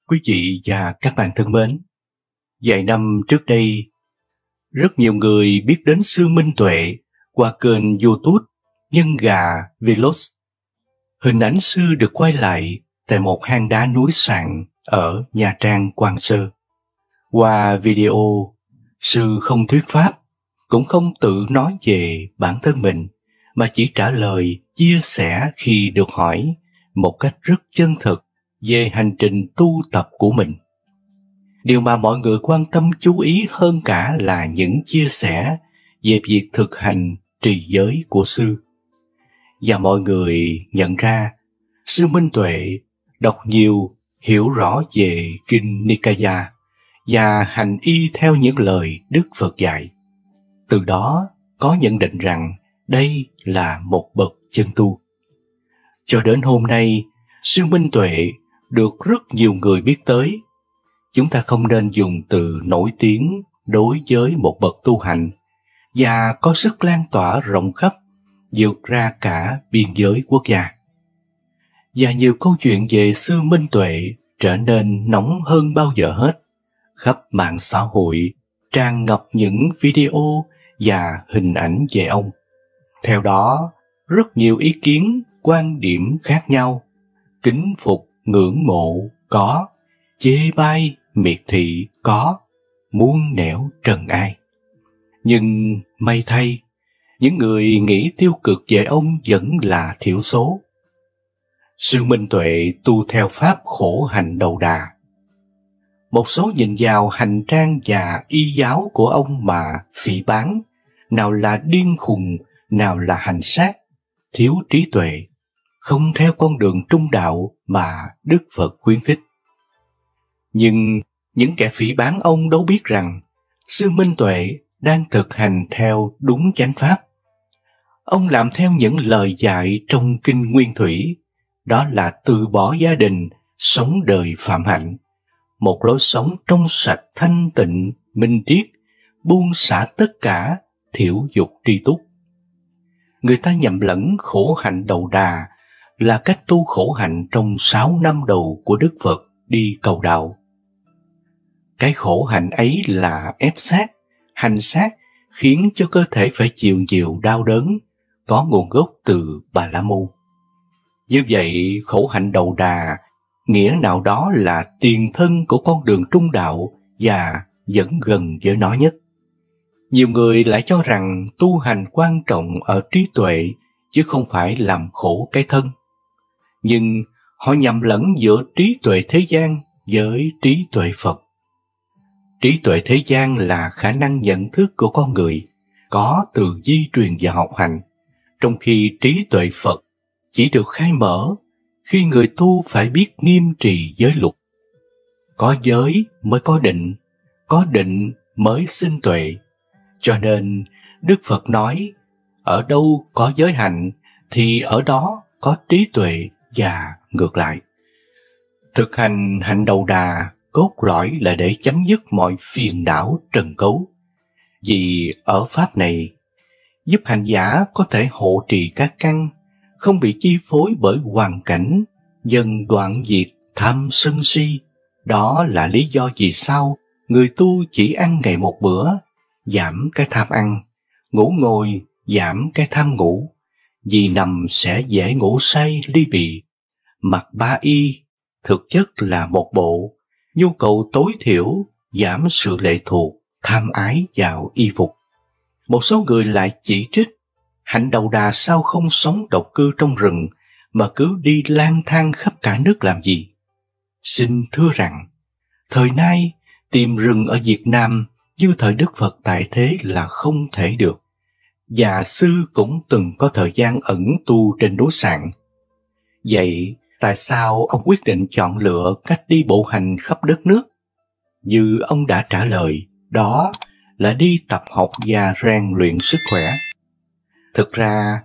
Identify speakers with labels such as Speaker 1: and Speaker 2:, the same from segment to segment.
Speaker 1: Quý vị và các bạn thân mến, vài năm trước đây, rất nhiều người biết đến sư Minh Tuệ qua kênh YouTube Nhân Gà Vlogs. Hình ảnh sư được quay lại tại một hang đá núi Sạn ở Nha Trang, Quan Sơ. Qua video, sư không thuyết pháp, cũng không tự nói về bản thân mình, mà chỉ trả lời, chia sẻ khi được hỏi một cách rất chân thực về hành trình tu tập của mình. Điều mà mọi người quan tâm chú ý hơn cả là những chia sẻ về việc thực hành trì giới của sư. Và mọi người nhận ra, sư Minh Tuệ đọc nhiều, hiểu rõ về Kinh Nikaya và hành y theo những lời Đức Phật dạy. Từ đó có nhận định rằng đây là một bậc chân tu. Cho đến hôm nay, sư Minh Tuệ được rất nhiều người biết tới. Chúng ta không nên dùng từ nổi tiếng đối với một bậc tu hành và có sức lan tỏa rộng khắp, vượt ra cả biên giới quốc gia. Và nhiều câu chuyện về sư Minh Tuệ trở nên nóng hơn bao giờ hết. Khắp mạng xã hội tràn ngập những video và hình ảnh về ông. Theo đó, rất nhiều ý kiến, quan điểm khác nhau, kính phục, ngưỡng mộ có, chê bai, miệt thị có, muôn nẻo trần ai. Nhưng may thay, những người nghĩ tiêu cực về ông vẫn là thiểu số. Sư Minh Tuệ tu theo pháp khổ hạnh đầu đà. Một số nhìn vào hành trang và y giáo của ông mà phỉ báng, nào là điên khùng, nào là hành sát, thiếu trí tuệ, không theo con đường trung đạo mà Đức Phật khuyến khích. Nhưng những kẻ phỉ báng ông đâu biết rằng sư Minh Tuệ đang thực hành theo đúng chánh pháp. Ông làm theo những lời dạy trong Kinh Nguyên Thủy, đó là từ bỏ gia đình, sống đời phạm hạnh, một lối sống trong sạch thanh tịnh, minh triết, buông xả tất cả, thiểu dục tri túc. Người ta nhầm lẫn khổ hạnh đầu đà là cách tu khổ hạnh trong 6 năm đầu của Đức Phật đi cầu đạo. Cái khổ hạnh ấy là ép sát, hành sát, khiến cho cơ thể phải chịu nhiều đau đớn, có nguồn gốc từ Bà La Môn. Như vậy, khổ hạnh đầu đà, nghĩa nào đó là tiền thân của con đường trung đạo và vẫn gần với nó nhất. Nhiều người lại cho rằng tu hành quan trọng ở trí tuệ, chứ không phải làm khổ cái thân. Nhưng họ nhầm lẫn giữa trí tuệ thế gian với trí tuệ Phật. Trí tuệ thế gian là khả năng nhận thức của con người, có từ di truyền và học hành, trong khi trí tuệ Phật chỉ được khai mở khi người tu phải biết nghiêm trì giới luật. Có giới mới có định mới sinh tuệ. Cho nên Đức Phật nói, ở đâu có giới hạnh thì ở đó có trí tuệ và ngược lại. Thực hành hạnh đầu đà cốt lõi là để chấm dứt mọi phiền não trần cấu. Vì ở pháp này, giúp hành giả có thể hộ trì các căn, không bị chi phối bởi hoàn cảnh, dần đoạn diệt tham sân si. Đó là lý do vì sao người tu chỉ ăn ngày một bữa, giảm cái tham ăn, ngủ ngồi, giảm cái tham ngủ, vì nằm sẽ dễ ngủ say ly bì. Mặc ba y, thực chất là một bộ, nhu cầu tối thiểu, giảm sự lệ thuộc, tham ái vào y phục. Một số người lại chỉ trích, hạnh đầu đà sao không sống độc cư trong rừng, mà cứ đi lang thang khắp cả nước làm gì? Xin thưa rằng, thời nay tìm rừng ở Việt Nam như thời Đức Phật tại thế là không thể được. Và sư cũng từng có thời gian ẩn tu trên núi Sạn. Vậy tại sao ông quyết định chọn lựa cách đi bộ hành khắp đất nước? Như ông đã trả lời, đó là đi tập học và rèn luyện sức khỏe. Thực ra,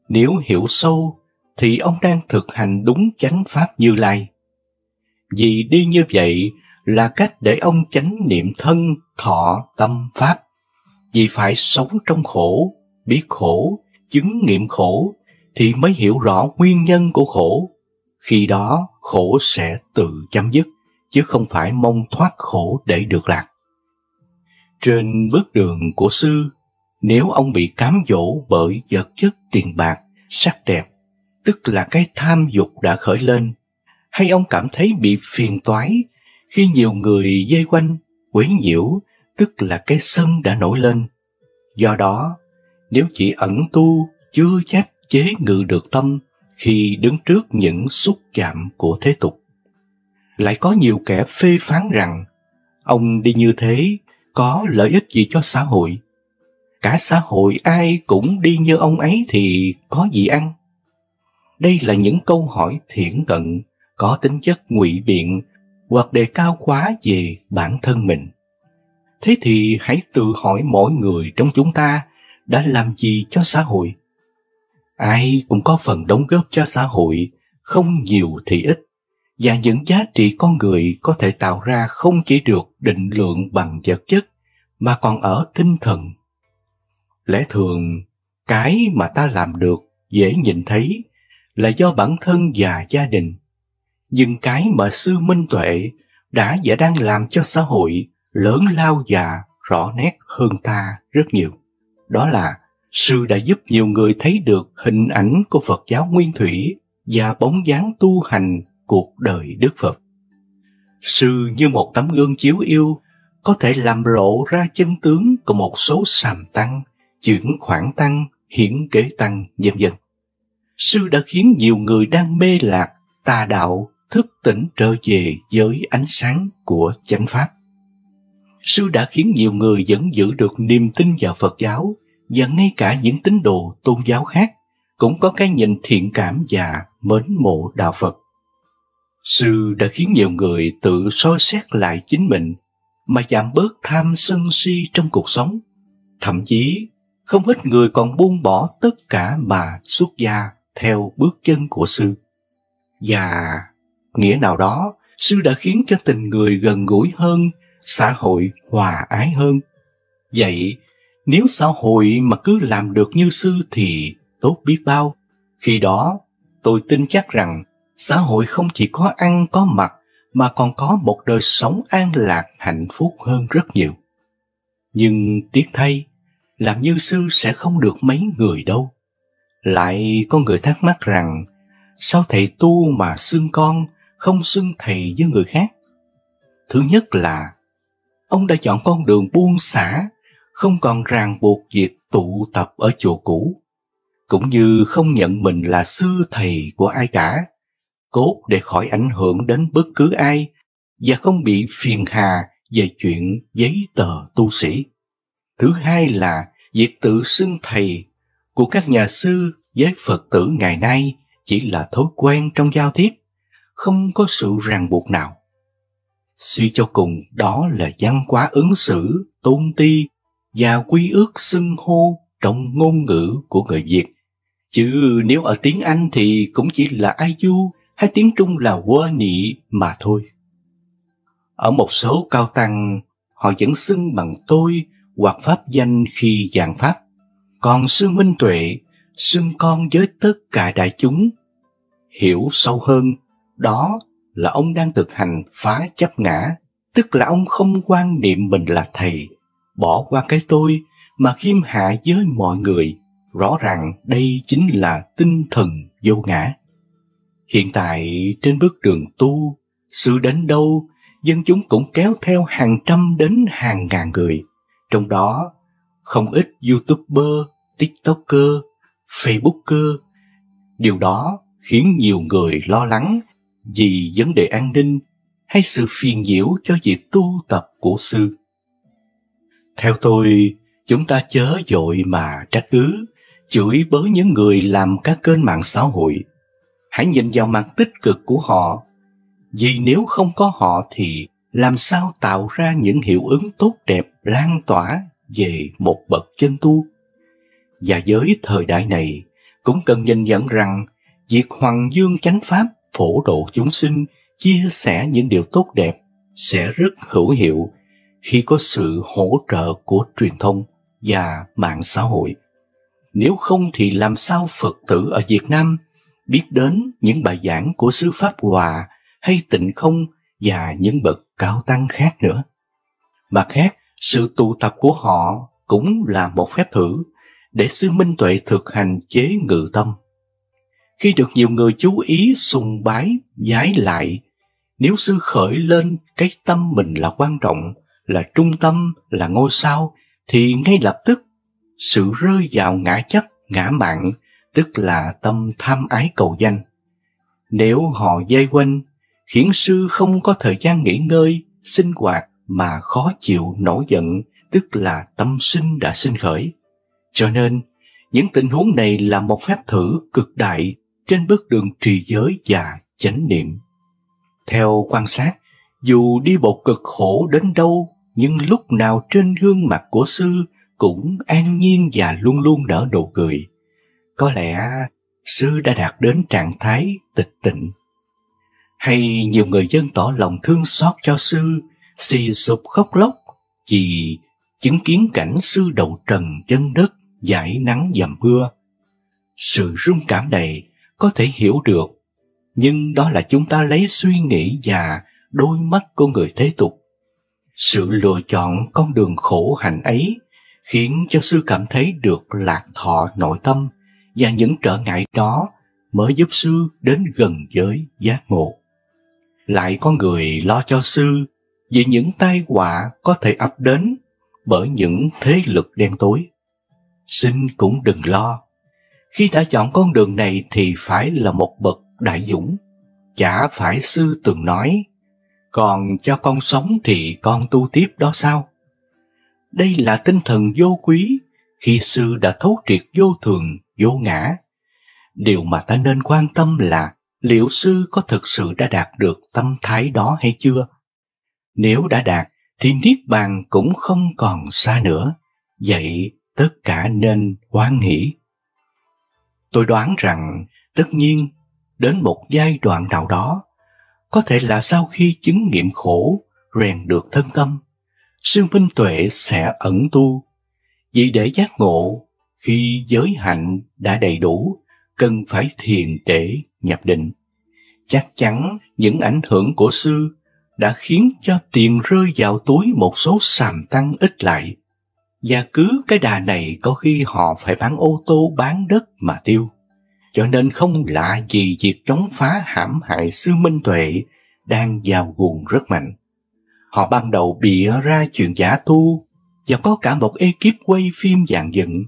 Speaker 1: nếu hiểu sâu, thì ông đang thực hành đúng chánh pháp Như Lai. Vì đi như vậy là cách để ông chánh niệm thân, thọ, tâm, pháp. Vì phải sống trong khổ, biết khổ, chứng nghiệm khổ, thì mới hiểu rõ nguyên nhân của khổ. Khi đó khổ sẽ tự chấm dứt chứ không phải mong thoát khổ để được lạc. Trên bước đường của sư, nếu ông bị cám dỗ bởi vật chất tiền bạc, sắc đẹp, tức là cái tham dục đã khởi lên, hay ông cảm thấy bị phiền toái khi nhiều người dây quanh, quấy nhiễu, tức là cái sân đã nổi lên. Do đó, nếu chỉ ẩn tu, chưa chắc chế ngự được tâm khi đứng trước những xúc chạm của thế tục. Lại có nhiều kẻ phê phán rằng, ông đi như thế có lợi ích gì cho xã hội? Cả xã hội ai cũng đi như ông ấy thì có gì ăn? Đây là những câu hỏi thiển cận, có tính chất ngụy biện hoặc đề cao quá về bản thân mình. Thế thì hãy tự hỏi mỗi người trong chúng ta đã làm gì cho xã hội? Ai cũng có phần đóng góp cho xã hội, không nhiều thì ít, và những giá trị con người có thể tạo ra không chỉ được định lượng bằng vật chất, mà còn ở tinh thần. Lẽ thường, cái mà ta làm được dễ nhìn thấy là do bản thân và gia đình. Nhưng cái mà sư Minh Tuệ đã và đang làm cho xã hội lớn lao và rõ nét hơn ta rất nhiều. Đó là sư đã giúp nhiều người thấy được hình ảnh của Phật giáo nguyên thủy và bóng dáng tu hành cuộc đời Đức Phật. Sư như một tấm gương chiếu yêu có thể làm lộ ra chân tướng của một số sàm tăng, chuyển khoản tăng, hiển kế tăng, vân vân. Sư đã khiến nhiều người đang mê lạc, tà đạo, thức tỉnh trở về với ánh sáng của chánh pháp. Sư đã khiến nhiều người vẫn giữ được niềm tin vào Phật giáo, và ngay cả những tín đồ tôn giáo khác cũng có cái nhìn thiện cảm và mến mộ đạo Phật. Sư đã khiến nhiều người tự soi xét lại chính mình mà giảm bớt tham sân si trong cuộc sống. Thậm chí, không ít người còn buông bỏ tất cả mà xuất gia theo bước chân của sư. Và nghĩa nào đó, sư đã khiến cho tình người gần gũi hơn, xã hội hòa ái hơn. Vậy, nếu xã hội mà cứ làm được như sư thì tốt biết bao. Khi đó, tôi tin chắc rằng xã hội không chỉ có ăn có mặc mà còn có một đời sống an lạc hạnh phúc hơn rất nhiều. Nhưng tiếc thay, làm như sư sẽ không được mấy người đâu. Lại có người thắc mắc rằng, sao thầy tu mà xưng con, không xưng thầy với người khác? Thứ nhất là, ông đã chọn con đường buông xả, không còn ràng buộc việc tụ tập ở chùa cũ, cũng như không nhận mình là sư thầy của ai cả, cốt để khỏi ảnh hưởng đến bất cứ ai, và không bị phiền hà về chuyện giấy tờ tu sĩ. Thứ hai là, việc tự xưng thầy của các nhà sư với Phật tử ngày nay chỉ là thói quen trong giao tiếp, không có sự ràng buộc nào. Suy cho cùng, đó là văn hóa ứng xử, tôn ti và quy ước xưng hô trong ngôn ngữ của người Việt. Chứ nếu ở tiếng Anh thì cũng chỉ là ai du, hay tiếng Trung là quơ nị mà thôi. Ở một số cao tăng, họ vẫn xưng bằng tôi hoặc pháp danh khi giảng pháp. Còn sư Minh Tuệ xưng con với tất cả đại chúng. Hiểu sâu hơn, đó là ông đang thực hành phá chấp ngã, tức là ông không quan niệm mình là thầy, bỏ qua cái tôi mà khiêm hạ với mọi người. Rõ ràng đây chính là tinh thần vô ngã. Hiện tại trên bước đường tu, sư đến đâu, dân chúng cũng kéo theo hàng trăm đến hàng ngàn người. Trong đó, không ít YouTuber, TikToker, Facebooker. Điều đó khiến nhiều người lo lắng vì vấn đề an ninh hay sự phiền nhiễu cho việc tu tập của sư. Theo tôi, chúng ta chớ vội mà trách cứ, chửi bới những người làm các kênh mạng xã hội. Hãy nhìn vào mặt tích cực của họ, vì nếu không có họ thì làm sao tạo ra những hiệu ứng tốt đẹp lan tỏa về một bậc chân tu. Và với thời đại này, cũng cần nhìn nhận rằng việc hoằng dương chánh pháp, phổ độ chúng sinh, chia sẻ những điều tốt đẹp sẽ rất hữu hiệu khi có sự hỗ trợ của truyền thông và mạng xã hội. Nếu không thì làm sao Phật tử ở Việt Nam biết đến những bài giảng của Sư Pháp Hòa hay Tịnh Không và những bậc cao tăng khác nữa. Mặt khác, sự tụ tập của họ cũng là một phép thử để sư Minh Tuệ thực hành chế ngự tâm. Khi được nhiều người chú ý sùng bái, vái lại, nếu sư khởi lên cái tâm mình là quan trọng, là trung tâm, là ngôi sao, thì ngay lập tức sự rơi vào ngã chấp, ngã mạn, tức là tâm tham ái cầu danh. Nếu họ vây quanh, khiến sư không có thời gian nghỉ ngơi, sinh hoạt mà khó chịu nổi giận, tức là tâm sinh đã sinh khởi. Cho nên, những tình huống này là một phép thử cực đại trên bước đường trì giới và chánh niệm. Theo quan sát, dù đi bộ cực khổ đến đâu, nhưng lúc nào trên gương mặt của sư cũng an nhiên và luôn luôn nở nụ cười. Có lẽ sư đã đạt đến trạng thái tịch tịnh. Hay nhiều người dân tỏ lòng thương xót cho sư, xì sụp khóc lóc vì chứng kiến cảnh sư đầu trần chân đất, dãi nắng dầm mưa. Sự rung cảm này có thể hiểu được, nhưng đó là chúng ta lấy suy nghĩ và đôi mắt của người thế tục. Sự lựa chọn con đường khổ hạnh ấy khiến cho sư cảm thấy được lạc thọ nội tâm, và những trở ngại đó mới giúp sư đến gần với giác ngộ. Lại có người lo cho sư vì những tai họa có thể ập đến bởi những thế lực đen tối. Xin cũng đừng lo. Khi đã chọn con đường này thì phải là một bậc đại dũng. Chả phải sư từng nói, còn cho con sống thì con tu tiếp đó sao? Đây là tinh thần vô quý khi sư đã thấu triệt vô thường, vô ngã. Điều mà ta nên quan tâm là liệu sư có thực sự đã đạt được tâm thái đó hay chưa? Nếu đã đạt thì niết bàn cũng không còn xa nữa. Vậy tất cả nên hoan hỷ. Tôi đoán rằng tất nhiên đến một giai đoạn nào đó, có thể là sau khi chứng nghiệm khổ, rèn được thân tâm, sư Minh Tuệ sẽ ẩn tu. Vì để giác ngộ, khi giới hạnh đã đầy đủ, cần phải thiền để nhập định. Chắc chắn những ảnh hưởng của sư đã khiến cho tiền rơi vào túi một số sàm tăng ít lại, và cứ cái đà này có khi họ phải bán ô tô bán đất mà tiêu. Cho nên không lạ gì việc chống phá hãm hại sư Minh Tuệ đang vào guồng rất mạnh. Họ ban đầu bịa ra chuyện giả tu, và có cả một ekip quay phim dàn dựng.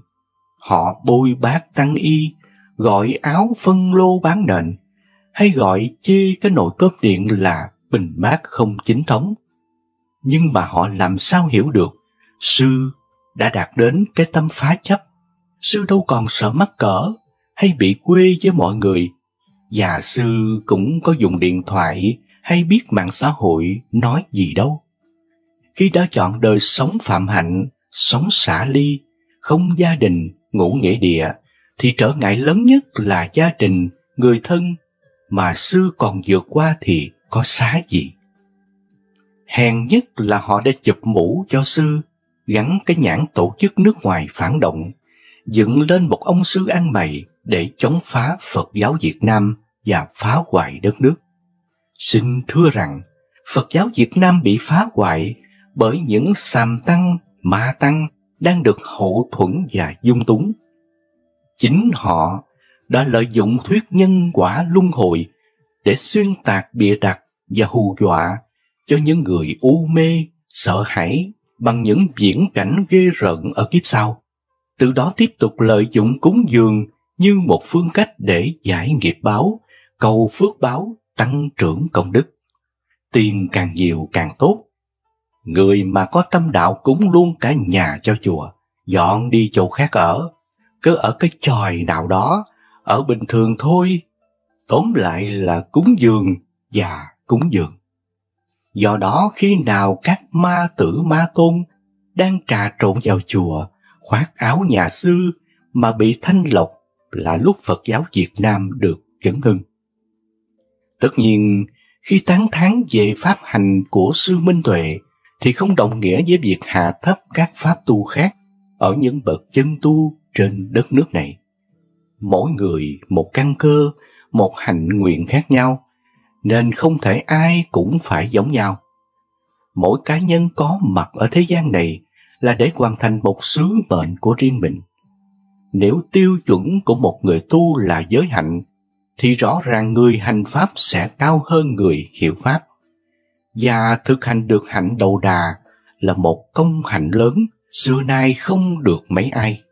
Speaker 1: Họ bôi bác tăng y, gọi áo phân lô bán nền, hay gọi chê cái nồi cơm điện là bình mát không chính thống. Nhưng mà họ làm sao hiểu được sư đã đạt đến cái tâm phá chấp. Sư đâu còn sợ mắc cỡ hay bị quê với mọi người, và sư cũng có dùng điện thoại hay biết mạng xã hội nói gì đâu. Khi đã chọn đời sống phạm hạnh, sống xả ly, không gia đình, ngủ nghĩa địa, thì trở ngại lớn nhất là gia đình, người thân, mà sư còn vượt qua thì có xá gì. Hèn nhất là họ đã chụp mũ cho sư, gắn cái nhãn tổ chức nước ngoài phản động, dựng lên một ông sư ăn mày để chống phá Phật giáo Việt Nam và phá hoại đất nước. Xin thưa rằng, Phật giáo Việt Nam bị phá hoại bởi những sàm tăng, ma tăng đang được hậu thuẫn và dung túng. Chính họ đã lợi dụng thuyết nhân quả luân hồi để xuyên tạc bịa đặt và hù dọa cho những người u mê, sợ hãi bằng những viễn cảnh ghê rợn ở kiếp sau. Từ đó tiếp tục lợi dụng cúng dường như một phương cách để giải nghiệp báo, cầu phước báo, tăng trưởng công đức. Tiền càng nhiều càng tốt. Người mà có tâm đạo cúng luôn cả nhà cho chùa, dọn đi chỗ khác ở, cứ ở cái chòi nào đó, ở bình thường thôi. Tóm lại là cúng dường và cúng dường. Do đó khi nào các ma tử ma tôn đang trà trộn vào chùa, khoác áo nhà sư mà bị thanh lọc, là lúc Phật giáo Việt Nam được chấn hưng. Tất nhiên, khi tán thán về pháp hành của sư Minh Tuệ thì không đồng nghĩa với việc hạ thấp các pháp tu khác ở những bậc chân tu trên đất nước này. Mỗi người một căn cơ, một hạnh nguyện khác nhau, nên không thể ai cũng phải giống nhau. Mỗi cá nhân có mặt ở thế gian này là để hoàn thành một sứ mệnh của riêng mình. Nếu tiêu chuẩn của một người tu là giới hạnh, thì rõ ràng người hành Pháp sẽ cao hơn người hiểu Pháp. Và thực hành được hạnh đầu đà là một công hạnh lớn, xưa nay không được mấy ai.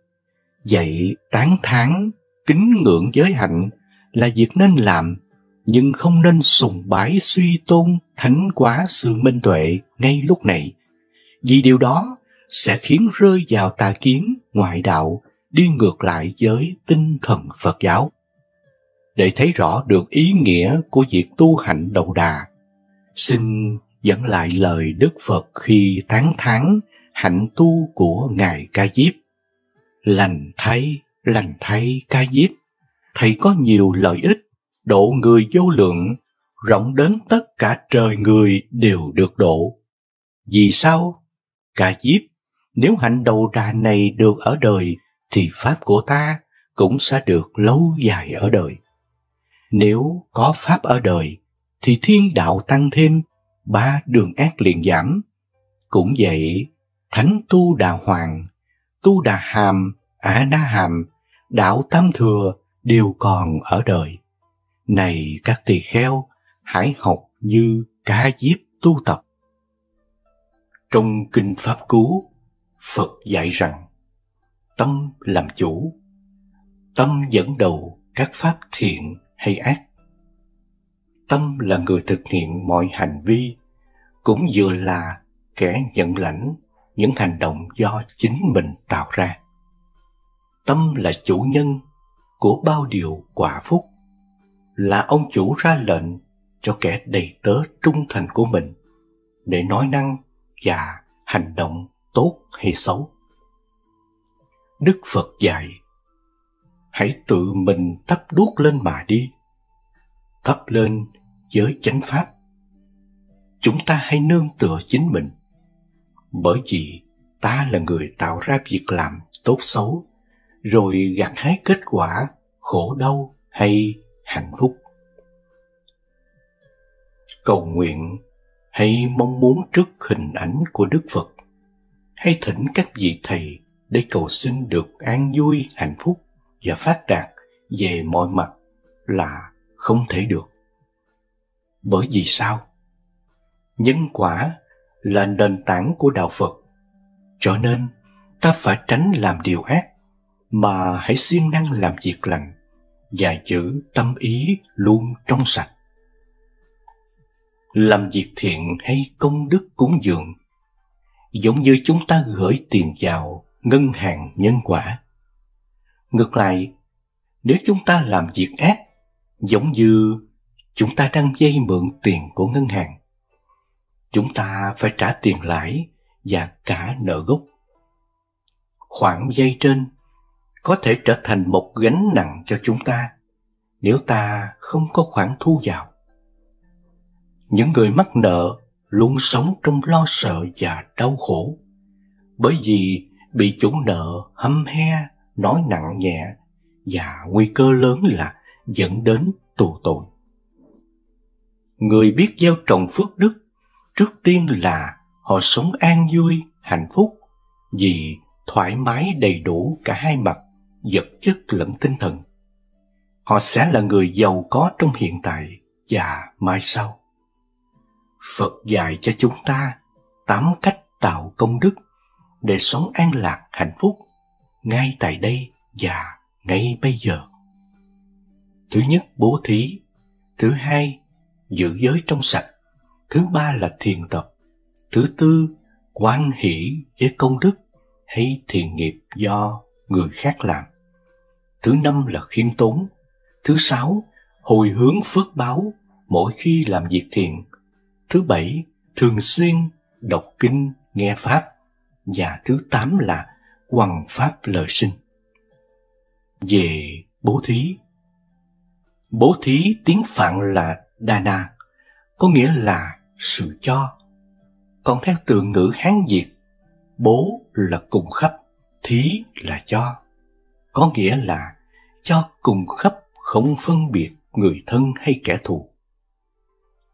Speaker 1: Vậy tán thán, kính ngưỡng giới hạnh là việc nên làm, nhưng không nên sùng bái suy tôn thánh quá sư Minh Tuệ ngay lúc này, vì điều đó sẽ khiến rơi vào tà kiến, ngoại đạo, đi ngược lại với tinh thần Phật giáo. Để thấy rõ được ý nghĩa của việc tu hạnh đầu đà, xin dẫn lại lời Đức Phật khi tán thán hạnh tu của Ngài Ca Diếp. Lành thay Ca Diếp, thầy có nhiều lợi ích, độ người vô lượng, rộng đến tất cả trời người đều được độ. Vì sao? Ca Diếp, nếu hạnh đầu đà này được ở đời, thì Pháp của ta cũng sẽ được lâu dài ở đời. Nếu có Pháp ở đời, thì thiên đạo tăng thêm, ba đường ác liền giảm. Cũng vậy, thánh tu đà hoàng, tu đà hàm, đa hàm, đạo tam thừa đều còn ở đời. Này các tỳ kheo, hãy học như Ca Diếp tu tập. Trong Kinh Pháp Cú, Phật dạy rằng, tâm làm chủ, tâm dẫn đầu các pháp thiện hay ác. Tâm là người thực hiện mọi hành vi, cũng vừa là kẻ nhận lãnh những hành động do chính mình tạo ra. Tâm là chủ nhân của bao điều quả phúc, là ông chủ ra lệnh cho kẻ đầy tớ trung thành của mình để nói năng và hành động tốt hay xấu. Đức Phật dạy, hãy tự mình thắp đuốc lên mà đi, thắp lên với chánh pháp. Chúng ta hãy nương tựa chính mình, bởi vì ta là người tạo ra việc làm tốt xấu, rồi gặt hái kết quả khổ đau hay hạnh phúc. Cầu nguyện hay mong muốn trước hình ảnh của Đức Phật, hay thỉnh các vị thầy để cầu xin được an vui, hạnh phúc và phát đạt về mọi mặt là không thể được. Bởi vì sao? Nhân quả là nền tảng của đạo Phật, cho nên ta phải tránh làm điều ác, mà hãy siêng năng làm việc lành và giữ tâm ý luôn trong sạch. Làm việc thiện hay công đức cúng dường, giống như chúng ta gửi tiền vào ngân hàng nhân quả. Ngược lại, nếu chúng ta làm việc ác, giống như chúng ta đang vay mượn tiền của ngân hàng, chúng ta phải trả tiền lãi và cả nợ gốc. Khoản vay trên có thể trở thành một gánh nặng cho chúng ta nếu ta không có khoản thu vào. Những người mắc nợ luôn sống trong lo sợ và đau khổ, bởi vì bị chủ nợ hăm he, nói nặng nhẹ, và nguy cơ lớn là dẫn đến tù tội. Người biết gieo trồng phước đức, trước tiên là họ sống an vui, hạnh phúc, vì thoải mái đầy đủ cả hai mặt, vật chất lẫn tinh thần. Họ sẽ là người giàu có trong hiện tại và mai sau. Phật dạy cho chúng ta 8 cách tạo công đức để sống an lạc hạnh phúc ngay tại đây và ngay bây giờ. Thứ nhất, bố thí. Thứ hai, giữ giới trong sạch. Thứ ba là thiền tập. Thứ tư, hoan hỷ với công đức hay thiện nghiệp do người khác làm. Thứ năm là khiêm tốn. Thứ sáu, hồi hướng phước báo mỗi khi làm việc thiện. Thứ bảy, thường xuyên đọc kinh, nghe pháp. Và thứ 8 là hoằng pháp lời sinh. Về bố thí. Bố thí tiếng Phạn là Dana, có nghĩa là sự cho. Còn theo từ ngữ Hán Việt, bố là cùng khắp, thí là cho, có nghĩa là cho cùng khắp, không phân biệt người thân hay kẻ thù.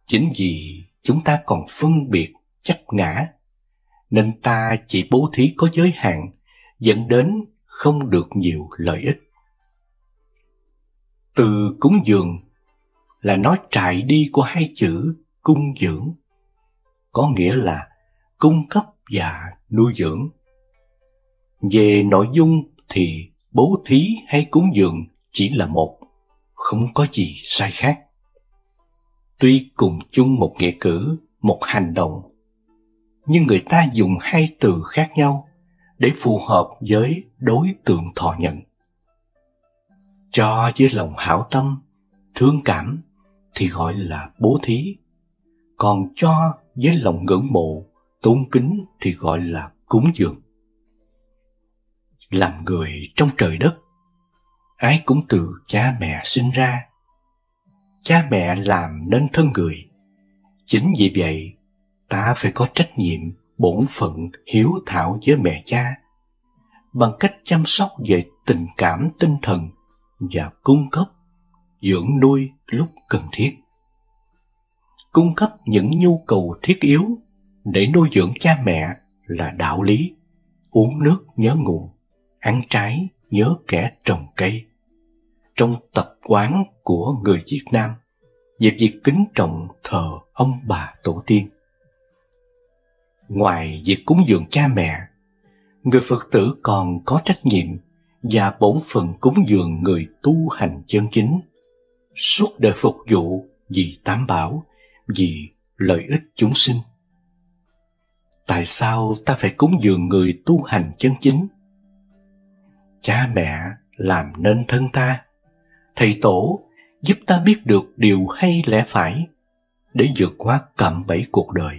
Speaker 1: Chính vì chúng ta còn phân biệt, chấp ngã, nên ta chỉ bố thí có giới hạn, dẫn đến không được nhiều lợi ích. Từ cúng dường là nói trải đi của hai chữ cung dưỡng, có nghĩa là cung cấp và nuôi dưỡng. Về nội dung thì bố thí hay cúng dường chỉ là một, không có gì sai khác. Tuy cùng chung một nghĩa cử, một hành động, nhưng người ta dùng hai từ khác nhau để phù hợp với đối tượng thọ nhận. Cho với lòng hảo tâm, thương cảm thì gọi là bố thí, còn cho với lòng ngưỡng mộ, tôn kính thì gọi là cúng dường. Làm người trong trời đất, ai cũng từ cha mẹ sinh ra. Cha mẹ làm nên thân người. Chính vì vậy, ta phải có trách nhiệm, bổn phận hiếu thảo với mẹ cha, bằng cách chăm sóc về tình cảm tinh thần và cung cấp, dưỡng nuôi lúc cần thiết. Cung cấp những nhu cầu thiết yếu để nuôi dưỡng cha mẹ là đạo lý: uống nước nhớ nguồn, ăn trái nhớ kẻ trồng cây. Trong tập quán của người Việt Nam về việc kính trọng thờ ông bà tổ tiên. Ngoài việc cúng dường cha mẹ, người Phật tử còn có trách nhiệm và bổn phận cúng dường người tu hành chân chính, suốt đời phục vụ vì Tam Bảo, vì lợi ích chúng sinh. Tại sao ta phải cúng dường người tu hành chân chính? Cha mẹ làm nên thân ta, thầy tổ giúp ta biết được điều hay lẽ phải để vượt qua cạm bẫy cuộc đời,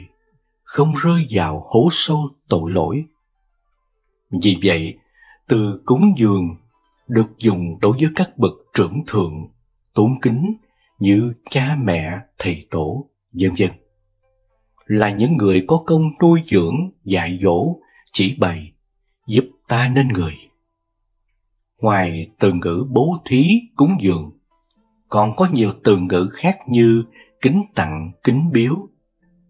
Speaker 1: không rơi vào hố sâu tội lỗi. Vì vậy, từ cúng dường được dùng đối với các bậc trưởng thượng, tôn kính như cha mẹ, thầy tổ, vân vân, là những người có công nuôi dưỡng, dạy dỗ, chỉ bày, giúp ta nên người. Ngoài từ ngữ bố thí, cúng dường, còn có nhiều từ ngữ khác như kính tặng, kính biếu,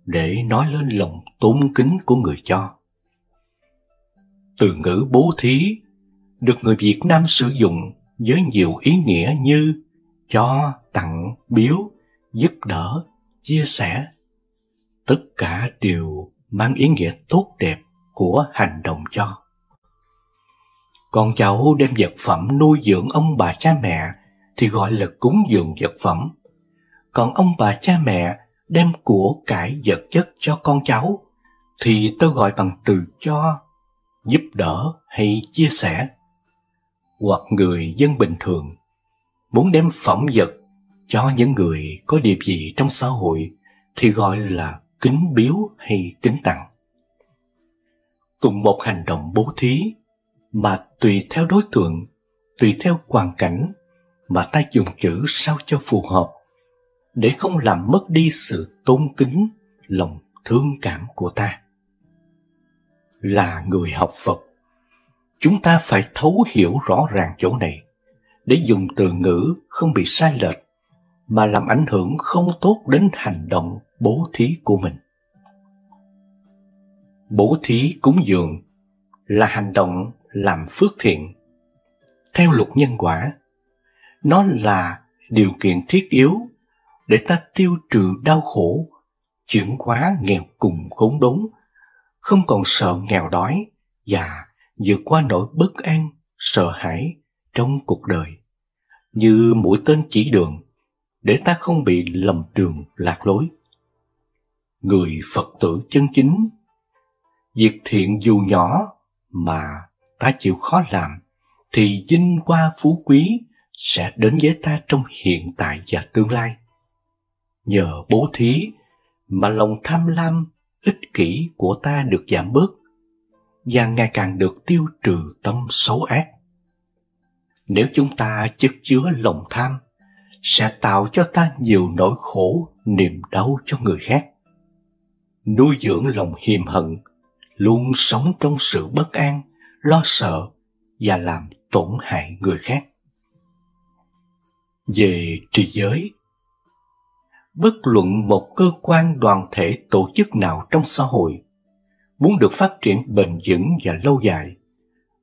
Speaker 1: để nói lên lòng tôn kính của người cho. Từ ngữ bố thí được người Việt Nam sử dụng với nhiều ý nghĩa như cho, tặng, biếu, giúp đỡ, chia sẻ. Tất cả đều mang ý nghĩa tốt đẹp của hành động cho. Con cháu đem vật phẩm nuôi dưỡng ông bà cha mẹ thì gọi là cúng dường vật phẩm. Còn ông bà cha mẹ đem của cải vật chất cho con cháu thì tôi gọi bằng từ cho, giúp đỡ hay chia sẻ. Hoặc người dân bình thường muốn đem phẩm vật cho những người có địa vị trong xã hội thì gọi là kính biếu hay kính tặng. Cùng một hành động bố thí mà tùy theo đối tượng, tùy theo hoàn cảnh mà ta dùng chữ sao cho phù hợp, để không làm mất đi sự tôn kính, lòng thương cảm của ta. Là người học Phật, chúng ta phải thấu hiểu rõ ràng chỗ này, để dùng từ ngữ không bị sai lệch, mà làm ảnh hưởng không tốt đến hành động bố thí của mình. Bố thí cúng dường là hành động làm phước thiện. Theo luật nhân quả, nó là điều kiện thiết yếu để ta tiêu trừ đau khổ, chuyển hóa nghèo cùng khốn đốn, không còn sợ nghèo đói và vượt qua nỗi bất an, sợ hãi trong cuộc đời, như mũi tên chỉ đường để ta không bị lầm đường lạc lối. Người Phật tử chân chính, việc thiện dù nhỏ mà ta chịu khó làm thì vinh hoa phú quý sẽ đến với ta trong hiện tại và tương lai. Nhờ bố thí mà lòng tham lam, ích kỷ của ta được giảm bớt và ngày càng được tiêu trừ tâm xấu ác. Nếu chúng ta chất chứa lòng tham, sẽ tạo cho ta nhiều nỗi khổ, niềm đau cho người khác. Nuôi dưỡng lòng hiềm hận, luôn sống trong sự bất an, lo sợ và làm tổn hại người khác. Về trì giới, bất luận một cơ quan đoàn thể tổ chức nào trong xã hội, muốn được phát triển bền vững và lâu dài,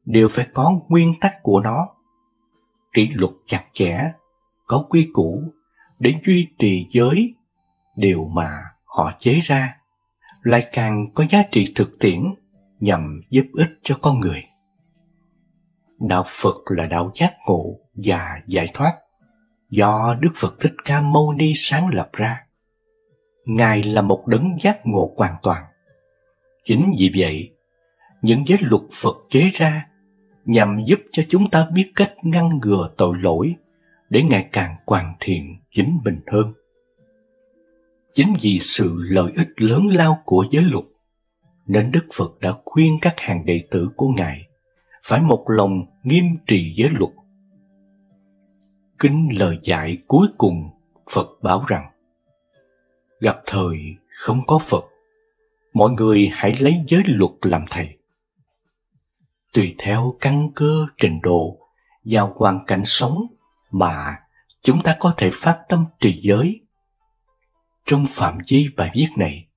Speaker 1: đều phải có nguyên tắc của nó, kỷ luật chặt chẽ, có quy củ để duy trì giới điều mà họ chế ra, lại càng có giá trị thực tiễn nhằm giúp ích cho con người. Đạo Phật là đạo giác ngộ và giải thoát, do Đức Phật Thích Ca Mâu Ni sáng lập ra. Ngài là một đấng giác ngộ hoàn toàn. Chính vì vậy, những giới luật Phật chế ra nhằm giúp cho chúng ta biết cách ngăn ngừa tội lỗi để ngày càng hoàn thiện chính mình hơn. Chính vì sự lợi ích lớn lao của giới luật, nên Đức Phật đã khuyên các hàng đệ tử của Ngài phải một lòng nghiêm trì giới luật. Kinh lời dạy cuối cùng, Phật bảo rằng: gặp thời không có Phật, mọi người hãy lấy giới luật làm thầy. Tùy theo căn cơ, trình độ và hoàn cảnh sống mà chúng ta có thể phát tâm trì giới. Trong phạm vi bài viết này,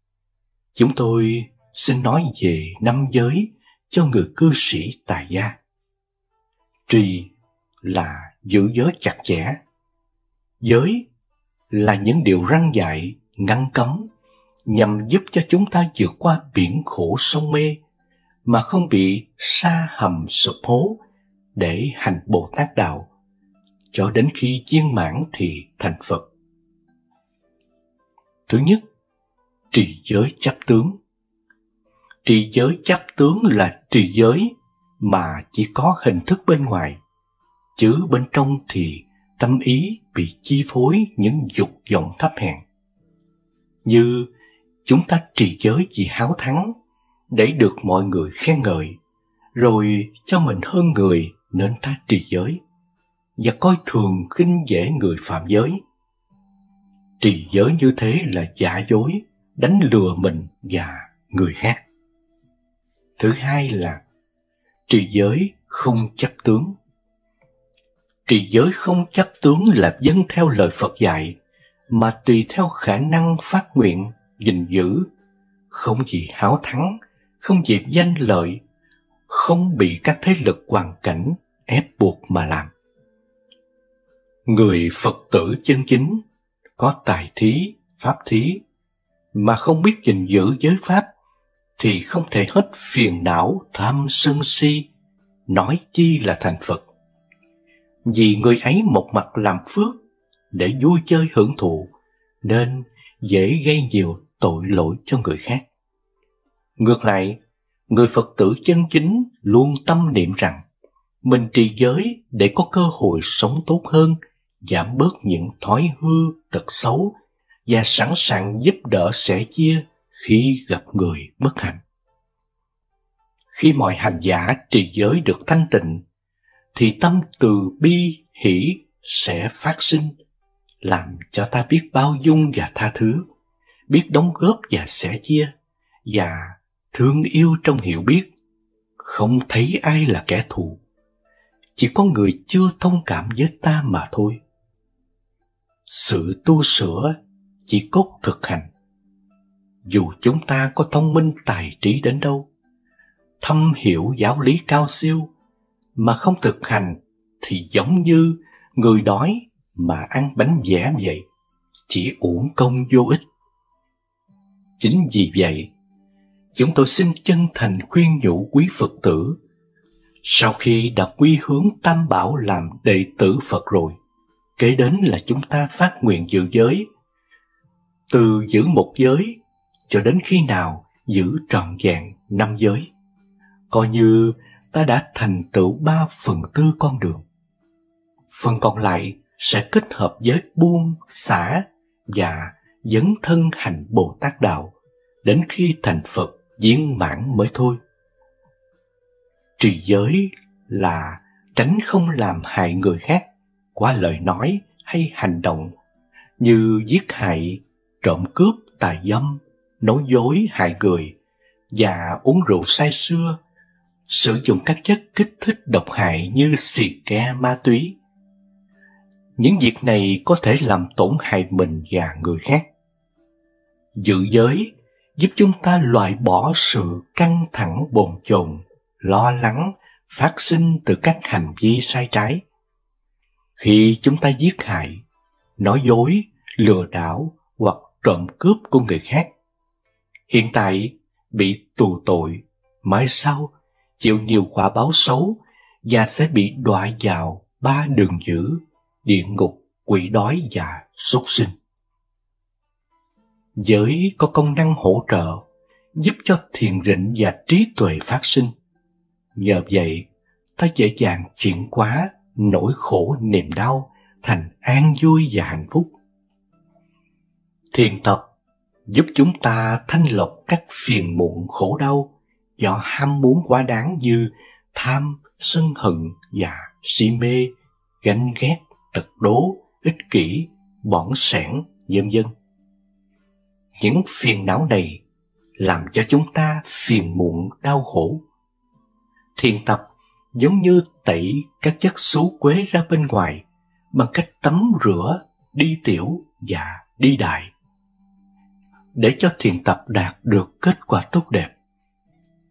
Speaker 1: chúng tôi xin nói về 5 giới cho người cư sĩ tại gia. Trì là giữ giới chặt chẽ. Giới là những điều răn dạy, ngăn cấm nhằm giúp cho chúng ta vượt qua biển khổ sông mê mà không bị sa hầm sụp hố để hành Bồ Tát đạo, cho đến khi viên mãn thì thành Phật. Thứ nhất, trì giới chấp tướng. Trì giới chấp tướng là trì giới mà chỉ có hình thức bên ngoài, chứ bên trong thì tâm ý bị chi phối những dục vọng thấp hèn. Như chúng ta trì giới vì háo thắng, để được mọi người khen ngợi, rồi cho mình hơn người nên ta trì giới, và coi thường khinh dễ người phạm giới. Trì giới như thế là giả dối, đánh lừa mình và người khác. Thứ hai là trì giới không chấp tướng. Trì giới không chấp tướng là vâng theo lời Phật dạy, mà tùy theo khả năng phát nguyện, gìn giữ, không vì háo thắng, không vì danh lợi, không bị các thế lực hoàn cảnh ép buộc mà làm. Người Phật tử chân chính có tài thí, pháp thí mà không biết gìn giữ giới pháp thì không thể hết phiền não tham sân si, nói chi là thành Phật. Vì người ấy một mặt làm phước để vui chơi hưởng thụ, nên dễ gây nhiều tội lỗi cho người khác. Ngược lại, người Phật tử chân chính luôn tâm niệm rằng mình trì giới để có cơ hội sống tốt hơn, giảm bớt những thói hư, tật xấu và sẵn sàng giúp đỡ sẻ chia khi gặp người bất hạnh. Khi mọi hành giả trì giới được thanh tịnh, thì tâm từ bi hỷ sẽ phát sinh, làm cho ta biết bao dung và tha thứ, biết đóng góp và sẻ chia, và thương yêu trong hiểu biết, không thấy ai là kẻ thù. Chỉ có người chưa thông cảm với ta mà thôi. Sự tu sửa chỉ cốt thực hành. Dù chúng ta có thông minh tài trí đến đâu, thâm hiểu giáo lý cao siêu, mà không thực hành thì giống như người đói mà ăn bánh vẽ vậy, chỉ uổng công vô ích. Chính vì vậy, chúng tôi xin chân thành khuyên nhủ quý Phật tử, sau khi đã quy hướng Tam Bảo làm đệ tử Phật rồi, kế đến là chúng ta phát nguyện giữ giới. Từ giữ một giới cho đến khi nào giữ trọn vẹn 5 giới, coi như ta đã thành tựu 3/4 con đường. Phần còn lại sẽ kết hợp với buông, xả và dấn thân hành Bồ Tát đạo, đến khi thành Phật viên mãn mới thôi. Trì giới là tránh không làm hại người khác qua lời nói hay hành động, như giết hại, trộm cướp, tà dâm, nói dối hại người và uống rượu say sưa, sử dụng các chất kích thích độc hại như xì ke, ma túy. Những việc này có thể làm tổn hại mình và người khác. Giữ giới giúp chúng ta loại bỏ sự căng thẳng bồn chồn, lo lắng phát sinh từ các hành vi sai trái. Khi chúng ta giết hại, nói dối, lừa đảo hoặc trộm cướp của người khác, hiện tại bị tù tội, mai sau chịu nhiều quả báo xấu và sẽ bị đọa vào 3 đường dữ: địa ngục, quỷ đói và súc sinh. Giới có công năng hỗ trợ, giúp cho thiền định và trí tuệ phát sinh. Nhờ vậy, ta dễ dàng chuyển hóa nỗi khổ niềm đau thành an vui và hạnh phúc. Thiền tập giúp chúng ta thanh lọc các phiền muộn khổ đau do ham muốn quá đáng như tham, sân hận và si mê, ganh ghét, tật đố, ích kỷ, bỏng sẻn, vân vân. Những phiền não này làm cho chúng ta phiền muộn đau khổ. Thiền tập giống như tẩy các chất xấu quế ra bên ngoài bằng cách tắm rửa, đi tiểu và đi đại. Để cho thiền tập đạt được kết quả tốt đẹp,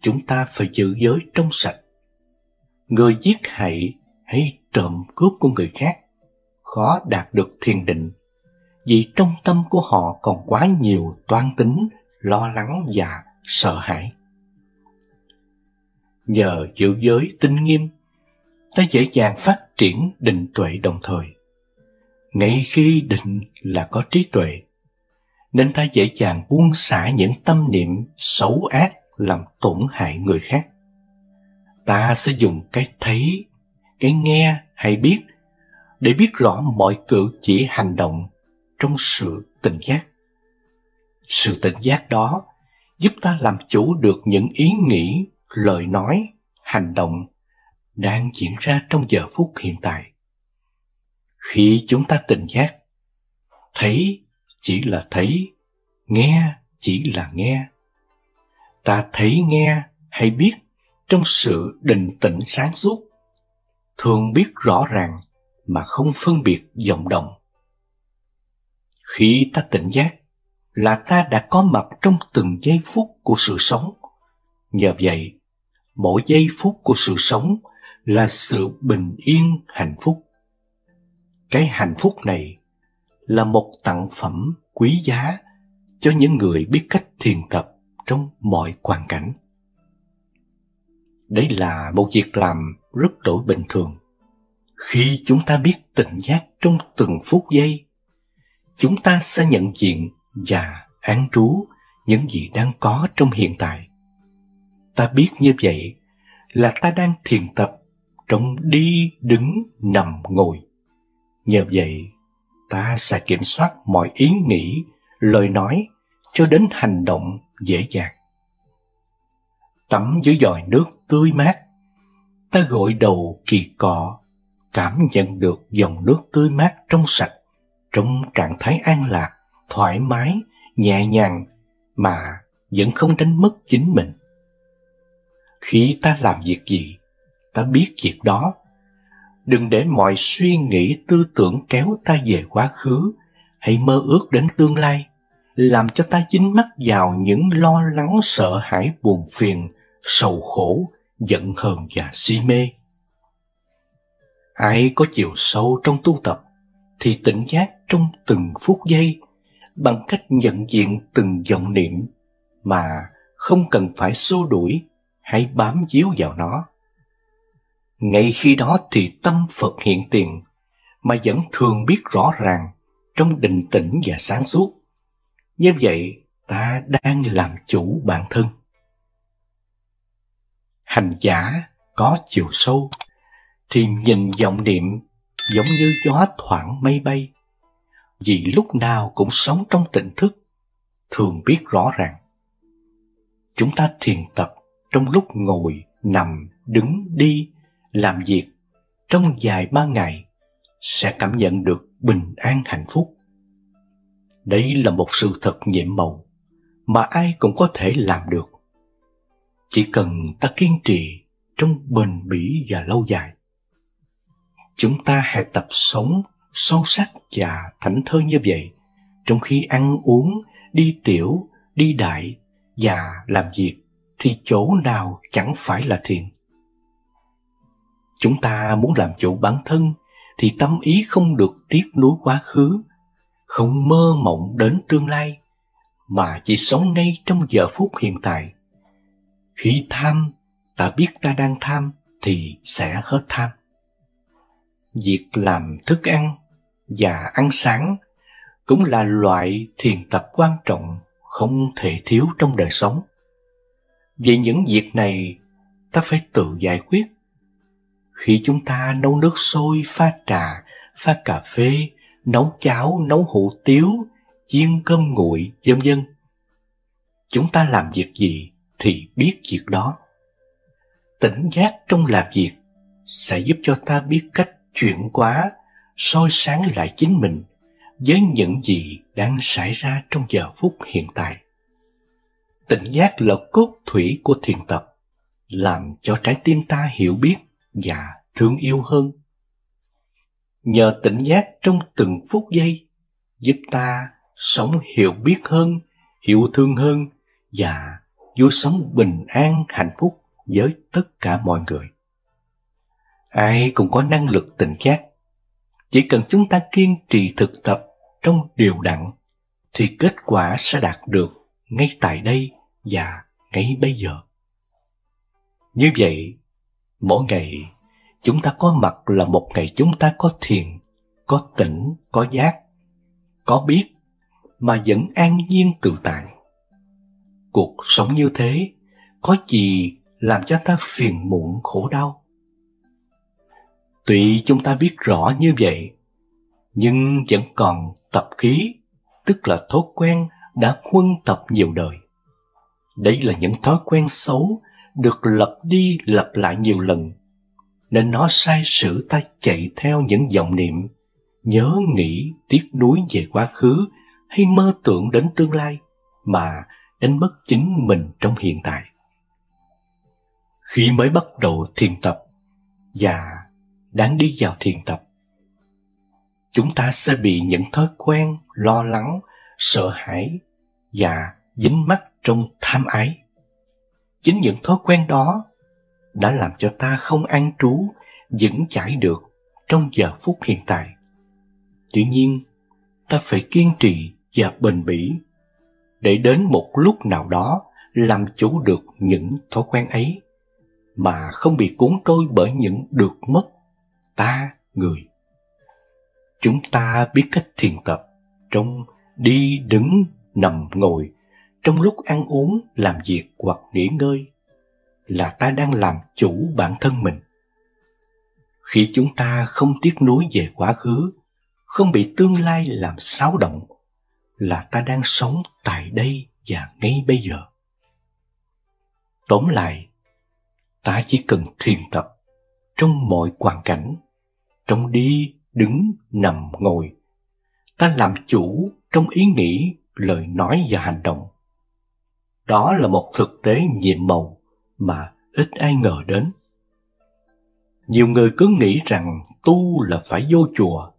Speaker 1: chúng ta phải giữ giới trong sạch. Người giết hại hay trộm cướp của người khác khó đạt được thiền định, vì trong tâm của họ còn quá nhiều toan tính, lo lắng và sợ hãi. Nhờ giữ giới tinh nghiêm, ta dễ dàng phát triển định tuệ đồng thời. Ngay khi định là có trí tuệ, nên ta dễ dàng buông xả những tâm niệm xấu ác làm tổn hại người khác. Ta sẽ dùng cái thấy, cái nghe hay biết để biết rõ mọi cử chỉ hành động trong sự tỉnh giác. Sự tỉnh giác đó giúp ta làm chủ được những ý nghĩ, lời nói, hành động đang diễn ra trong giờ phút hiện tại. Khi chúng ta tỉnh giác, thấy chỉ là thấy, nghe chỉ là nghe. Ta thấy, nghe hay biết trong sự định tĩnh sáng suốt, thường biết rõ ràng mà không phân biệt vọng động. Khi ta tỉnh giác là ta đã có mặt trong từng giây phút của sự sống. Nhờ vậy, mỗi giây phút của sự sống là sự bình yên, hạnh phúc. Cái hạnh phúc này là một tặng phẩm quý giá cho những người biết cách thiền tập trong mọi hoàn cảnh. Đấy là một việc làm rất đổi bình thường. Khi chúng ta biết tỉnh giác trong từng phút giây, chúng ta sẽ nhận diện và an trú những gì đang có trong hiện tại. Ta biết như vậy là ta đang thiền tập trong đi, đứng, nằm, ngồi. Nhờ vậy, ta sẽ kiểm soát mọi ý nghĩ, lời nói cho đến hành động dễ dàng. Tắm dưới vòi nước tươi mát, ta gội đầu kỳ cọ, cảm nhận được dòng nước tươi mát trong sạch, trong trạng thái an lạc, thoải mái, nhẹ nhàng mà vẫn không đánh mất chính mình. Khi ta làm việc gì, ta biết việc đó. Đừng để mọi suy nghĩ tư tưởng kéo ta về quá khứ hay mơ ước đến tương lai, làm cho ta dính mắc vào những lo lắng, sợ hãi, buồn phiền, sầu khổ, giận hờn và si mê. Ai có chiều sâu trong tu tập thì tỉnh giác trong từng phút giây bằng cách nhận diện từng vọng niệm mà không cần phải xua đuổi hay bám víu vào nó. Ngay khi đó thì tâm Phật hiện tiền mà vẫn thường biết rõ ràng trong định tĩnh và sáng suốt. Như vậy ta đang làm chủ bản thân. Hành giả có chiều sâu thì nhìn vọng niệm giống như gió thoảng mây bay, vì lúc nào cũng sống trong tỉnh thức, thường biết rõ ràng. Chúng ta thiền tập trong lúc ngồi, nằm, đứng, đi, làm việc trong vài ba ngày sẽ cảm nhận được bình an hạnh phúc. Đây là một sự thật nhiệm màu mà ai cũng có thể làm được. Chỉ cần ta kiên trì trong bền bỉ và lâu dài. Chúng ta hãy tập sống sâu sắc và thảnh thơi như vậy, trong khi ăn uống, đi tiểu, đi đại và làm việc, thì chỗ nào chẳng phải là thiền. Chúng ta muốn làm chủ bản thân thì tâm ý không được tiếc nuối quá khứ, không mơ mộng đến tương lai, mà chỉ sống ngay trong giờ phút hiện tại. Khi tham, ta biết ta đang tham thì sẽ hết tham. Việc làm thức ăn và ăn sáng cũng là loại thiền tập quan trọng không thể thiếu trong đời sống. Vì những việc này ta phải tự giải quyết. Khi chúng ta nấu nước sôi, pha trà, pha cà phê, nấu cháo, nấu hủ tiếu, chiên cơm nguội, vân vân, chúng ta làm việc gì thì biết việc đó. Tỉnh giác trong làm việc sẽ giúp cho ta biết cách chuyển hóa, soi sáng lại chính mình với những gì đang xảy ra trong giờ phút hiện tại. Tỉnh giác là cốt thủy của thiền tập, làm cho trái tim ta hiểu biết và thương yêu hơn. Nhờ tỉnh giác trong từng phút giây, giúp ta sống hiểu biết hơn, yêu thương hơn và vui sống bình an hạnh phúc với tất cả mọi người. Ai cũng có năng lực tỉnh giác. Chỉ cần chúng ta kiên trì thực tập trong đều đặn thì kết quả sẽ đạt được ngay tại đây và ngay bây giờ. Như vậy, mỗi ngày chúng ta có mặt là một ngày chúng ta có thiền, có tỉnh, có giác, có biết mà vẫn an nhiên tự tại. Cuộc sống như thế có gì làm cho ta phiền muộn khổ đau? Tuy chúng ta biết rõ như vậy, nhưng vẫn còn tập khí, tức là thói quen đã huân tập nhiều đời. Đây là những thói quen xấu được lặp đi lặp lại nhiều lần, nên nó sai sử ta chạy theo những vọng niệm, nhớ nghĩ tiếc nuối về quá khứ hay mơ tưởng đến tương lai, mà đánh mất chính mình trong hiện tại. Khi mới bắt đầu thiền tập và đang đi vào thiền tập, chúng ta sẽ bị những thói quen lo lắng, sợ hãi và dính mắc trong tham ái. Chính những thói quen đó đã làm cho ta không an trú, vững chãi được trong giờ phút hiện tại. Tuy nhiên, ta phải kiên trì và bền bỉ để đến một lúc nào đó làm chủ được những thói quen ấy, mà không bị cuốn trôi bởi những được mất, ta, người. Chúng ta biết cách thiền tập trong đi, đứng, nằm, ngồi, trong lúc ăn uống, làm việc hoặc nghỉ ngơi, là ta đang làm chủ bản thân mình. Khi chúng ta không tiếc nuối về quá khứ, không bị tương lai làm xáo động, là ta đang sống tại đây và ngay bây giờ. Tóm lại, ta chỉ cần thiền tập trong mọi hoàn cảnh, trong đi, đứng, nằm, ngồi. Ta làm chủ trong ý nghĩ, lời nói và hành động. Đó là một thực tế nhiệm màu mà ít ai ngờ đến. Nhiều người cứ nghĩ rằng tu là phải vô chùa,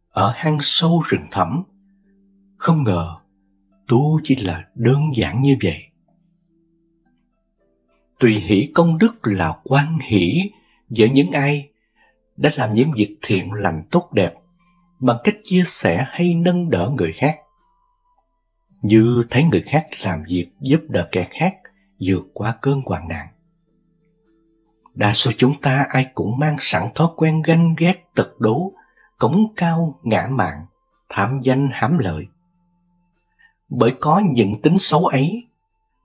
Speaker 1: ở hang sâu rừng thẳm. Không ngờ, tu chỉ là đơn giản như vậy. Tùy hỷ công đức là hoan hỷ với những ai đã làm những việc thiện lành tốt đẹp bằng cách chia sẻ hay nâng đỡ người khác. Như thấy người khác làm việc giúp đỡ kẻ khác vượt qua cơn hoạn nạn. Đa số chúng ta ai cũng mang sẵn thói quen ganh ghét tật đố, cống cao ngã mạn, tham danh hám lợi. Bởi có những tính xấu ấy,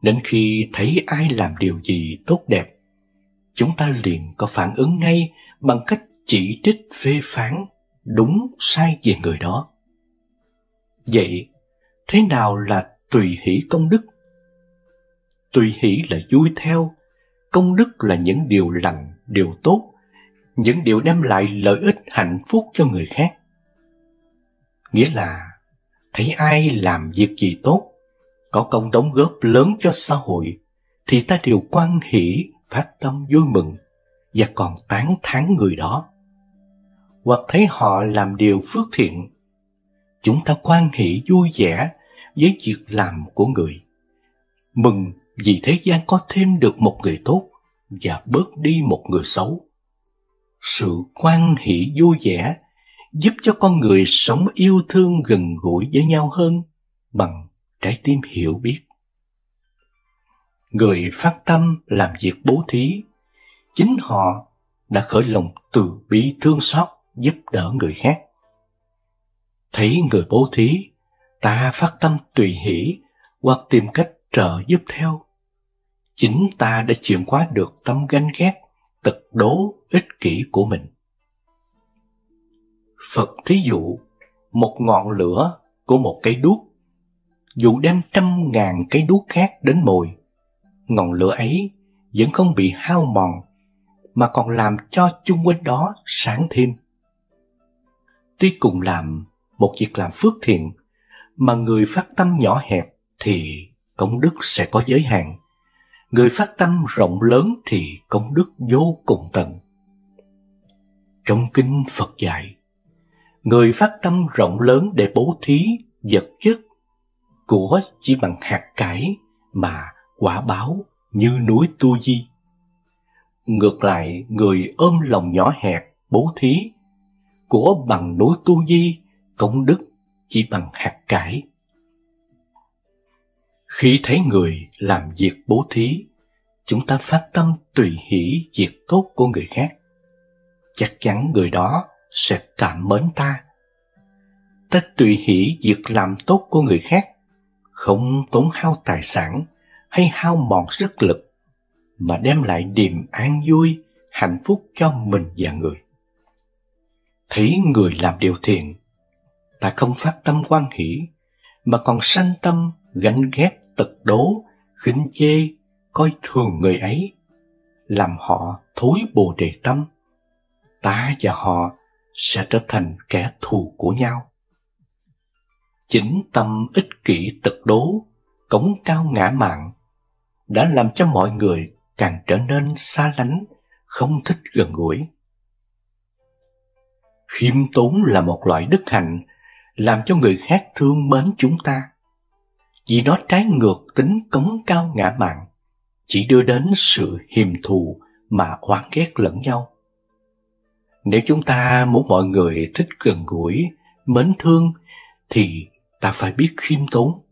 Speaker 1: nên khi thấy ai làm điều gì tốt đẹp, chúng ta liền có phản ứng ngay bằng cách chỉ trích phê phán đúng sai về người đó. Vậy, thế nào là tùy hỷ công đức? Tùy hỷ là vui theo, công đức là những điều lành, điều tốt, những điều đem lại lợi ích hạnh phúc cho người khác. Nghĩa là, thấy ai làm việc gì tốt, có công đóng góp lớn cho xã hội, thì ta đều hoan hỷ, phát tâm vui mừng và còn tán thán người đó. hoặc thấy họ làm điều phước thiện, chúng ta hoan hỷ vui vẻ với việc làm của người. Mừng vì thế gian có thêm được một người tốt và bớt đi một người xấu. Sự hoan hỷ vui vẻ giúp cho con người sống yêu thương gần gũi với nhau hơn bằng trái tim hiểu biết. Người phát tâm làm việc bố thí, chính họ đã khởi lòng từ bi thương xót giúp đỡ người khác. Thấy người bố thí, ta phát tâm tùy hỷ hoặc tìm cách trợ giúp theo. Chính ta đã chuyển hóa được tâm ganh ghét, tật đố, ích kỷ của mình. Phật thí dụ, một ngọn lửa của một cây đuốc, dù đem 100.000 cây đuốc khác đến mồi, ngọn lửa ấy vẫn không bị hao mòn, mà còn làm cho chung quanh đó sáng thêm. Tuy cùng làm một việc làm phước thiện, mà người phát tâm nhỏ hẹp thì công đức sẽ có giới hạn. Người phát tâm rộng lớn thì công đức vô cùng tận. Trong kinh Phật dạy, người phát tâm rộng lớn để bố thí vật chất của chỉ bằng hạt cải mà quả báo như núi Tu Di. Ngược lại, người ôm lòng nhỏ hẹp bố thí của bằng núi Tu Di, công đức chỉ bằng hạt cải. Khi thấy người làm việc bố thí, chúng ta phát tâm tùy hỷ việc tốt của người khác, chắc chắn người đó sẽ cảm mến ta. Ta tùy hỷ việc làm tốt của người khác, không tốn hao tài sản hay hao mòn sức lực, mà đem lại niềm an vui, hạnh phúc cho mình và người. Thấy người làm điều thiện, ta không phát tâm hoan hỷ, mà còn sanh tâm ganh ghét, tật đố, khinh chê, coi thường người ấy, làm họ thối bồ đề tâm. Ta và họ sẽ trở thành kẻ thù của nhau. Chính tâm ích kỷ tật đố, cống cao ngã mạn đã làm cho mọi người càng trở nên xa lánh, không thích gần gũi. Khiêm tốn là một loại đức hạnh làm cho người khác thương mến chúng ta, vì nó trái ngược tính cống cao ngã mạn, chỉ đưa đến sự hiềm thù mà oán ghét lẫn nhau. Nếu chúng ta muốn mọi người thích gần gũi, mến thương, thì ta phải biết khiêm tốn.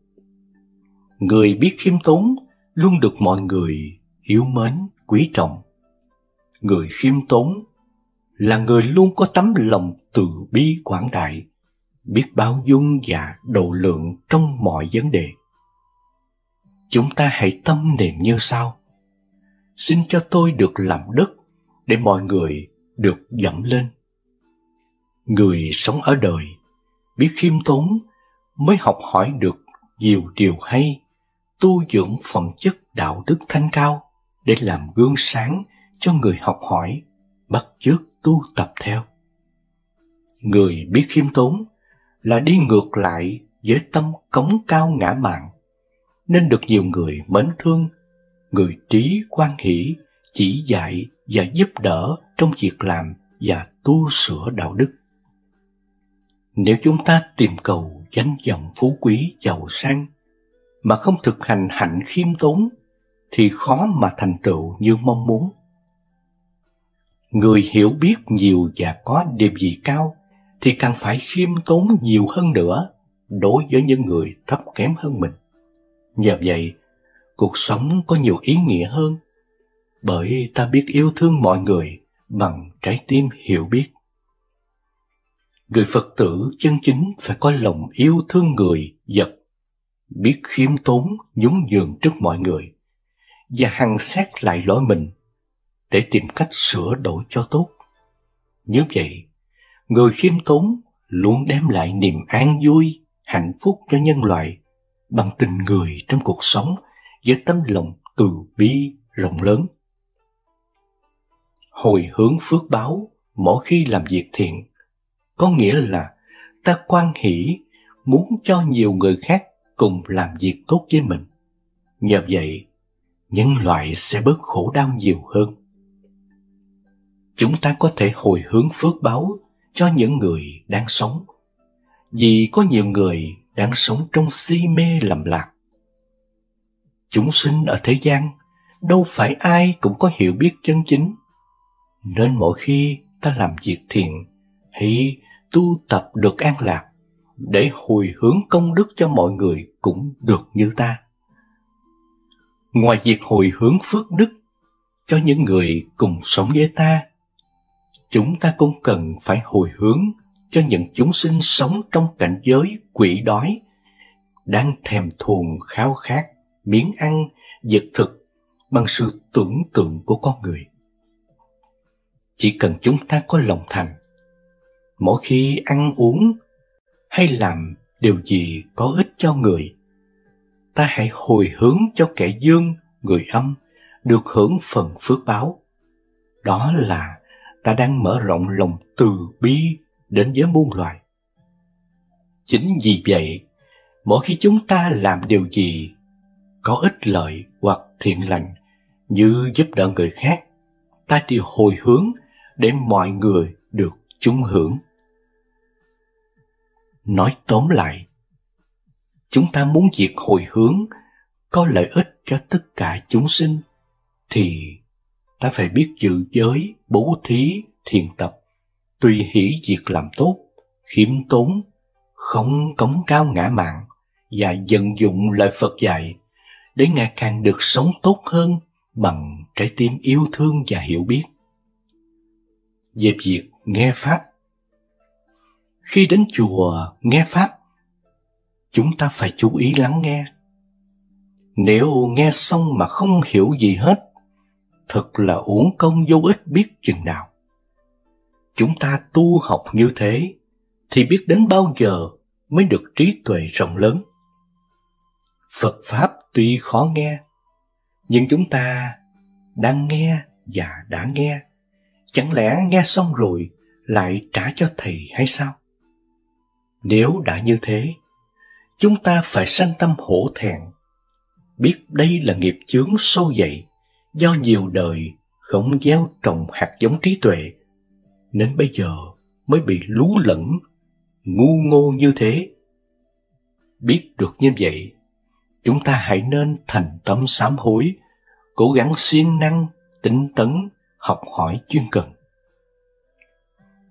Speaker 1: Người biết khiêm tốn luôn được mọi người yêu mến, quý trọng. Người khiêm tốn là người luôn có tấm lòng từ bi quảng đại, biết bao dung và độ lượng trong mọi vấn đề. Chúng ta hãy tâm niệm như sau: xin cho tôi được làm đất để mọi người được dẫm lên. Người sống ở đời biết khiêm tốn mới học hỏi được nhiều điều hay, tu dưỡng phẩm chất đạo đức thanh cao để làm gương sáng cho người học hỏi, bắt chước tu tập theo. Người biết khiêm tốn là đi ngược lại với tâm cống cao ngã mạn, nên được nhiều người mến thương, người trí hoan hỷ, chỉ dạy và giúp đỡ trong việc làm và tu sửa đạo đức. Nếu chúng ta tìm cầu danh vọng phú quý giàu sang mà không thực hành hạnh khiêm tốn thì khó mà thành tựu như mong muốn. Người hiểu biết nhiều và có địa vị cao thì càng phải khiêm tốn nhiều hơn nữa đối với những người thấp kém hơn mình. Nhờ vậy, cuộc sống có nhiều ý nghĩa hơn, bởi ta biết yêu thương mọi người bằng trái tim hiểu biết. Người Phật tử chân chính phải có lòng yêu thương người, vật, biết khiêm tốn, nhún nhường trước mọi người, và hằng xét lại lỗi mình để tìm cách sửa đổi cho tốt. Như vậy, người khiêm tốn luôn đem lại niềm an vui, hạnh phúc cho nhân loại bằng tình người trong cuộc sống với tấm lòng từ bi rộng lớn. Hồi hướng phước báo mỗi khi làm việc thiện có nghĩa là ta hoan hỷ muốn cho nhiều người khác cùng làm việc tốt với mình. Nhờ vậy, nhân loại sẽ bớt khổ đau nhiều hơn. Chúng ta có thể hồi hướng phước báo cho những người đang sống, vì có nhiều người đang sống trong si mê lầm lạc. Chúng sinh ở thế gian, đâu phải ai cũng có hiểu biết chân chính, nên mỗi khi ta làm việc thiện, hãy tu tập được an lạc, để hồi hướng công đức cho mọi người cũng được như ta. Ngoài việc hồi hướng phước đức cho những người cùng sống với ta, chúng ta cũng cần phải hồi hướng cho những chúng sinh sống trong cảnh giới quỷ đói, đang thèm thuồng khao khát miếng ăn, vật thực bằng sự tưởng tượng của con người. Chỉ cần chúng ta có lòng thành, mỗi khi ăn uống hay làm điều gì có ích cho người, ta hãy hồi hướng cho kẻ dương, người âm được hưởng phần phước báo. Đó là ta đang mở rộng lòng từ bi đến với muôn loài. Chính vì vậy, mỗi khi chúng ta làm điều gì có ích lợi hoặc thiện lành như giúp đỡ người khác, ta đều hồi hướng để mọi người được chung hưởng. Nói tóm lại, chúng ta muốn việc hồi hướng có lợi ích cho tất cả chúng sinh, thì ta phải biết giữ giới, bố thí, thiền tập, tùy hỷ việc làm tốt, khiêm tốn, không cống cao ngã mạn, và vận dụng lời Phật dạy để ngày càng được sống tốt hơn bằng trái tim yêu thương và hiểu biết. Về việc nghe Pháp, khi đến chùa nghe Pháp, chúng ta phải chú ý lắng nghe. Nếu nghe xong mà không hiểu gì hết, thật là uổng công vô ích biết chừng nào. Chúng ta tu học như thế, thì biết đến bao giờ mới được trí tuệ rộng lớn. Phật Pháp tuy khó nghe, nhưng chúng ta đang nghe và đã nghe. Chẳng lẽ nghe xong rồi lại trả cho thầy hay sao? Nếu đã như thế, chúng ta phải sanh tâm hổ thẹn, biết đây là nghiệp chướng sâu dày do nhiều đời không gieo trồng hạt giống trí tuệ, nên bây giờ mới bị lú lẫn, ngu ngô như thế. Biết được như vậy, chúng ta hãy nên thành tâm sám hối, cố gắng siêng năng, tinh tấn, học hỏi chuyên cần.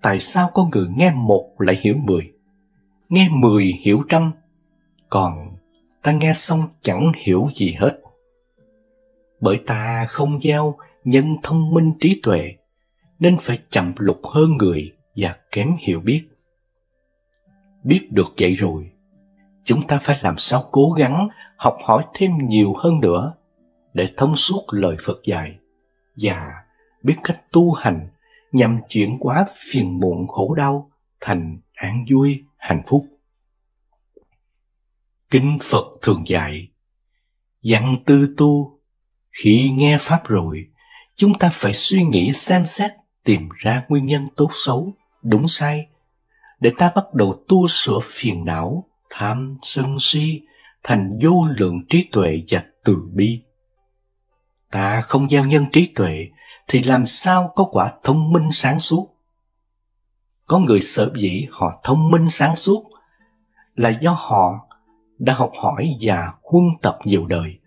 Speaker 1: Tại sao có người nghe một lại hiểu 10, nghe 10 hiểu trăm, còn ta nghe xong chẳng hiểu gì hết? Bởi ta không gieo nhân thông minh trí tuệ, nên phải chậm lục hơn người và kém hiểu biết. Biết được vậy rồi, chúng ta phải làm sao cố gắng học hỏi thêm nhiều hơn nữa để thông suốt lời Phật dạy và biết cách tu hành nhằm chuyển hóa phiền muộn khổ đau thành an vui, hạnh phúc. Kinh Phật thường dạy, dặn tư tu, khi nghe Pháp rồi, chúng ta phải suy nghĩ xem xét, tìm ra nguyên nhân tốt xấu, đúng sai, để ta bắt đầu tu sửa phiền não, tham, sân si, thành vô lượng trí tuệ và từ bi. Ta không gieo nhân trí tuệ, thì làm sao có quả thông minh sáng suốt? Có người sở dĩ họ thông minh sáng suốt là do họ đã học hỏi và huân tập nhiều đời.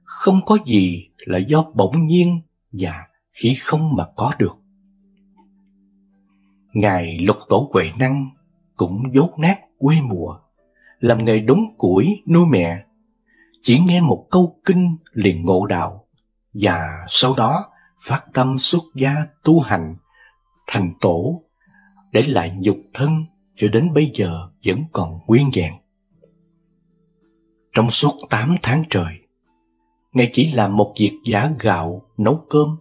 Speaker 1: Không có gì là do bỗng nhiên và khi không mà có được. Ngài Lục Tổ Huệ Năng cũng dốt nát quê mùa, làm nghề đốn củi nuôi mẹ, chỉ nghe một câu kinh liền ngộ đạo, và sau đó phát tâm xuất gia tu hành, thành tổ, để lại nhục thân cho đến bây giờ vẫn còn nguyên vẹn. Trong suốt 8 tháng trời, Ngài chỉ làm một việc giã gạo, nấu cơm.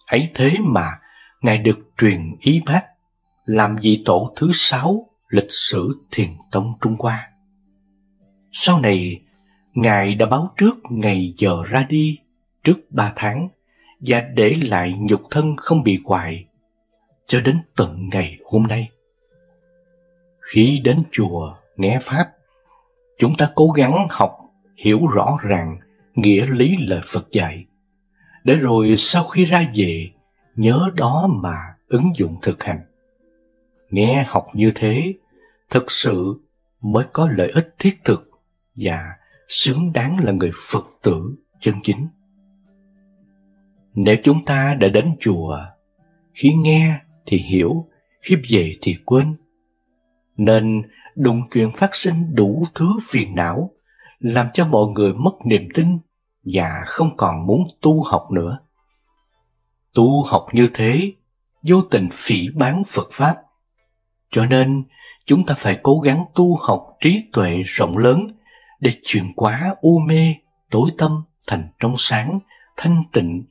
Speaker 1: Ấy thế mà Ngài được truyền y bác làm vị tổ thứ 6 lịch sử Thiền tông Trung Hoa. Sau này, Ngài đã báo trước ngày giờ ra đi trước 3 tháng và để lại nhục thân không bị hoại cho đến tận ngày hôm nay. Khi đến chùa nghe Pháp, chúng ta cố gắng học hiểu rõ ràng nghĩa lý lời Phật dạy, để rồi sau khi ra về nhớ đó mà ứng dụng thực hành. Nghe học như thế, thực sự mới có lợi ích thiết thực và xứng đáng là người Phật tử chân chính. Nếu chúng ta đã đến chùa, khi nghe thì hiểu, khi về thì quên, nên đụng chuyện phát sinh đủ thứ phiền não, làm cho mọi người mất niềm tin và không còn muốn tu học nữa. Tu học như thế, vô tình phỉ báng Phật Pháp. Cho nên, chúng ta phải cố gắng tu học trí tuệ rộng lớn để chuyển hóa u mê, tối tâm thành trong sáng, thanh tịnh,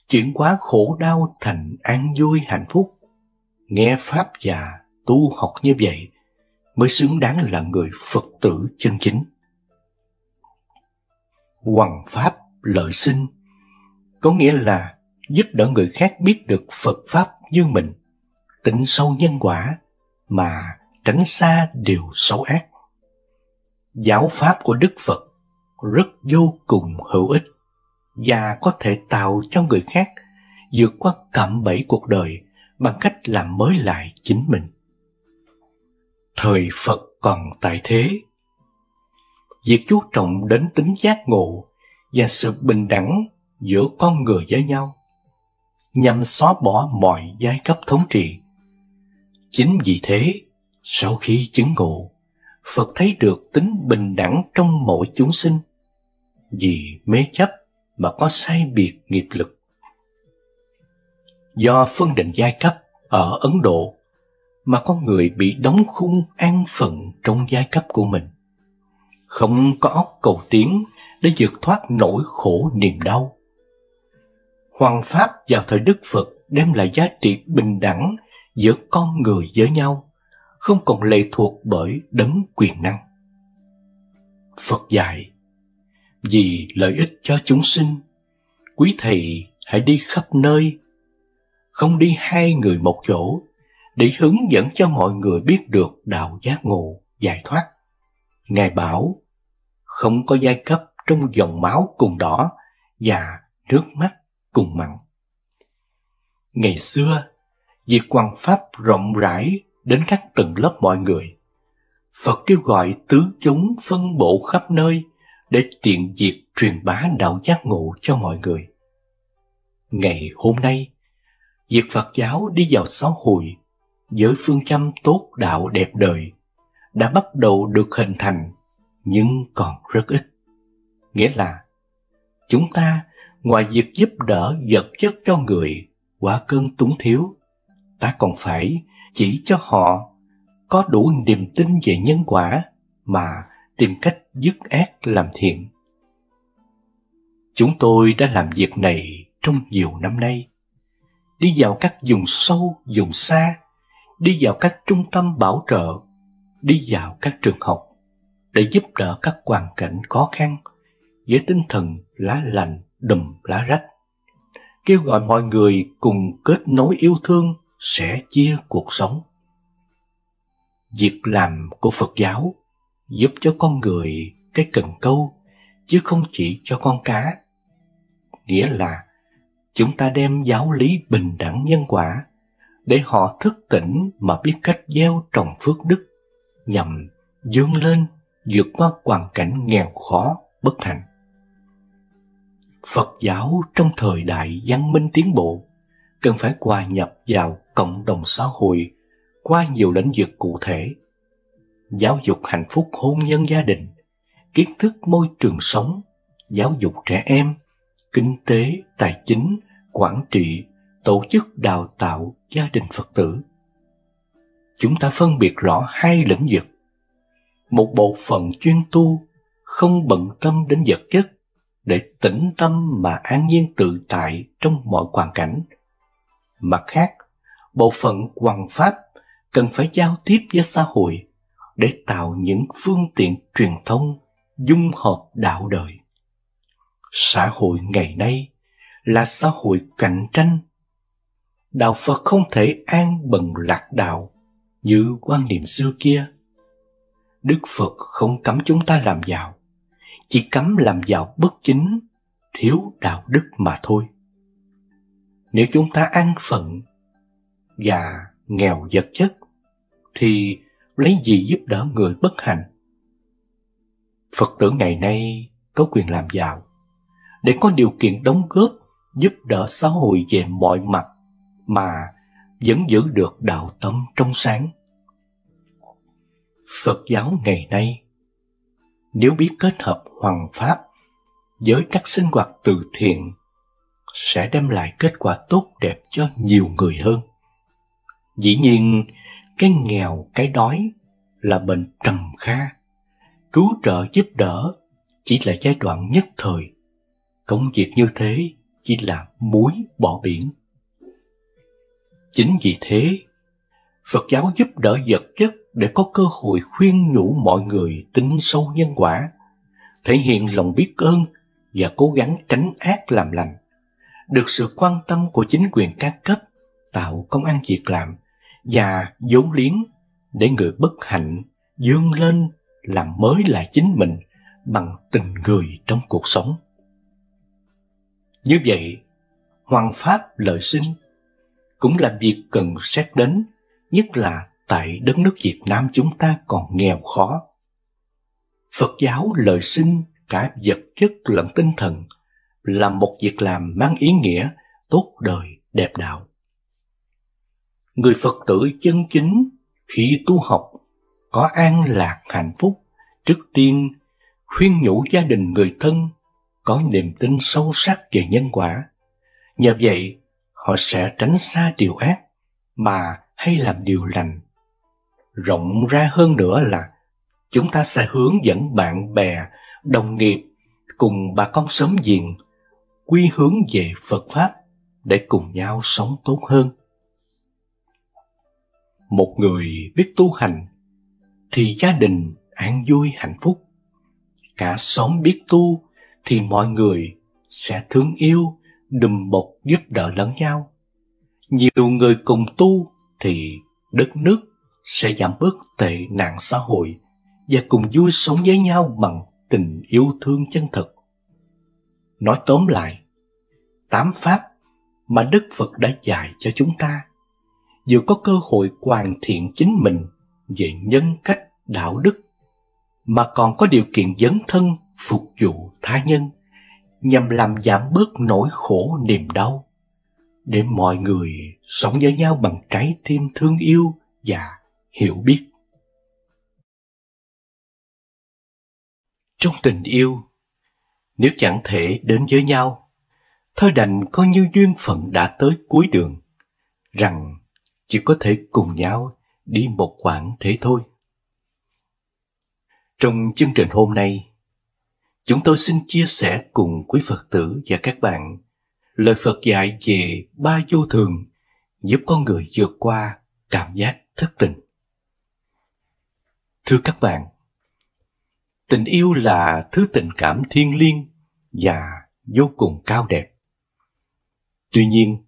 Speaker 1: chuyển hóa khổ đau thành an vui hạnh phúc. Nghe Pháp và tu học như vậy mới xứng đáng là người Phật tử chân chính. Hoằng Pháp lợi sinh có nghĩa là giúp đỡ người khác biết được Phật Pháp như mình, tin sâu nhân quả mà tránh xa điều xấu ác. Giáo Pháp của Đức Phật rất vô cùng hữu ích và có thể tạo cho người khác vượt qua cạm bẫy cuộc đời bằng cách làm mới lại chính mình. Thời Phật còn tại thế, việc chú trọng đến tính giác ngộ và sự bình đẳng giữa con người với nhau nhằm xóa bỏ mọi giai cấp thống trị. Chính vì thế, sau khi chứng ngộ, Phật thấy được tính bình đẳng trong mỗi chúng sinh. Vì mê chấp mà có sai biệt nghiệp lực. Do phân định giai cấp ở Ấn Độ mà con người bị đóng khung an phận trong giai cấp của mình, không có óc cầu tiến để vượt thoát nỗi khổ niềm đau. Hoằng Pháp vào thời Đức Phật đem lại giá trị bình đẳng giữa con người với nhau, không còn lệ thuộc bởi đấng quyền năng. Phật dạy, vì lợi ích cho chúng sinh, quý thầy hãy đi khắp nơi, không đi hai người một chỗ, để hướng dẫn cho mọi người biết được đạo giác ngộ, giải thoát. Ngài bảo, không có giai cấp trong dòng máu cùng đỏ và nước mắt cùng mặn. Ngày xưa, việc hoằng Pháp rộng rãi đến các tầng lớp mọi người. Phật kêu gọi tứ chúng phân bộ khắp nơi để tiện việc truyền bá đạo giác ngộ cho mọi người. Ngày hôm nay, việc Phật giáo đi vào xã hội với phương châm tốt đạo đẹp đời đã bắt đầu được hình thành, nhưng còn rất ít. Nghĩa là, chúng ta ngoài việc giúp đỡ vật chất cho người qua cơn túng thiếu, ta còn phải chỉ cho họ có đủ niềm tin về nhân quả mà tìm cách dứt ác làm thiện. Chúng tôi đã làm việc này trong nhiều năm nay, đi vào các vùng sâu, vùng xa, đi vào các trung tâm bảo trợ, đi vào các trường học để giúp đỡ các hoàn cảnh khó khăn với tinh thần lá lành đùm lá rách, kêu gọi mọi người cùng kết nối yêu thương, sẻ chia cuộc sống. Việc làm của Phật giáo giúp cho con người cái cần câu, chứ không chỉ cho con cá. Nghĩa là chúng ta đem giáo lý bình đẳng nhân quả để họ thức tỉnh mà biết cách gieo trồng phước đức, nhằm vươn lên vượt qua hoàn cảnh nghèo khó, bất hạnh. Phật giáo trong thời đại văn minh tiến bộ cần phải hòa nhập vào cộng đồng xã hội qua nhiều lĩnh vực cụ thể: giáo dục hạnh phúc hôn nhân gia đình, kiến thức môi trường sống, giáo dục trẻ em, kinh tế, tài chính, quản trị, tổ chức đào tạo gia đình Phật tử. Chúng ta phân biệt rõ hai lĩnh vực: một bộ phận chuyên tu, không bận tâm đến vật chất, để tĩnh tâm mà an nhiên tự tại trong mọi hoàn cảnh. Mặt khác, bộ phận hoằng Pháp cần phải giao tiếp với xã hội để tạo những phương tiện truyền thông dung hợp đạo đời. Xã hội ngày nay là xã hội cạnh tranh. Đạo Phật không thể an bần lạc đạo như quan niệm xưa kia. Đức Phật không cấm chúng ta làm giàu, chỉ cấm làm giàu bất chính, thiếu đạo đức mà thôi. Nếu chúng ta an phận và nghèo vật chất, thì lấy gì giúp đỡ người bất hạnh? Phật tử ngày nay có quyền làm giàu để có điều kiện đóng góp giúp đỡ xã hội về mọi mặt mà vẫn giữ được đạo tâm trong sáng. Phật giáo ngày nay nếu biết kết hợp hoằng pháp với các sinh hoạt từ thiện sẽ đem lại kết quả tốt đẹp cho nhiều người hơn. Dĩ nhiên, cái nghèo, cái đói là bệnh trầm kha. Cứu trợ giúp đỡ chỉ là giai đoạn nhất thời. Công việc như thế chỉ là muối bỏ biển. Chính vì thế, Phật giáo giúp đỡ vật chất để có cơ hội khuyên nhủ mọi người tin sâu nhân quả, thể hiện lòng biết ơn và cố gắng tránh ác làm lành. Được sự quan tâm của chính quyền các cấp, tạo công ăn việc làm và vốn liếng để người bất hạnh vươn lên làm mới lại chính mình bằng tình người trong cuộc sống. Như vậy, hoằng pháp lợi sinh cũng là việc cần xét đến, nhất là tại đất nước Việt Nam chúng ta còn nghèo khó. Phật giáo lợi sinh cả vật chất lẫn tinh thần là một việc làm mang ý nghĩa tốt đời đẹp đạo. Người Phật tử chân chính khi tu học có an lạc hạnh phúc, trước tiên khuyên nhủ gia đình người thân có niềm tin sâu sắc về nhân quả. Nhờ vậy, họ sẽ tránh xa điều ác mà hay làm điều lành. Rộng ra hơn nữa là chúng ta sẽ hướng dẫn bạn bè, đồng nghiệp cùng bà con xóm giềng quy hướng về Phật Pháp để cùng nhau sống tốt hơn. Một người biết tu hành thì gia đình an vui hạnh phúc. Cả xóm biết tu thì mọi người sẽ thương yêu, đùm bọc giúp đỡ lẫn nhau. Nhiều người cùng tu thì đất nước sẽ giảm bớt tệ nạn xã hội và cùng vui sống với nhau bằng tình yêu thương chân thực. Nói tóm lại, 8 pháp mà Đức Phật đã dạy cho chúng ta vừa có cơ hội hoàn thiện chính mình về nhân cách đạo đức, mà còn có điều kiện dấn thân phục vụ tha nhân nhằm làm giảm bớt nỗi khổ niềm đau, để mọi người sống với nhau bằng trái tim thương yêu và hiểu biết. Trong tình yêu, nếu chẳng thể đến với nhau, thôi đành coi như duyên phận đã tới cuối đường, rằng chỉ có thể cùng nhau đi một quãng thế thôi. Trong chương trình hôm nay, chúng tôi xin chia sẻ cùng quý Phật tử và các bạn lời Phật dạy về 3 vô thường giúp con người vượt qua cảm giác thất tình. Thưa các bạn, tình yêu là thứ tình cảm thiêng liêng và vô cùng cao đẹp. Tuy nhiên,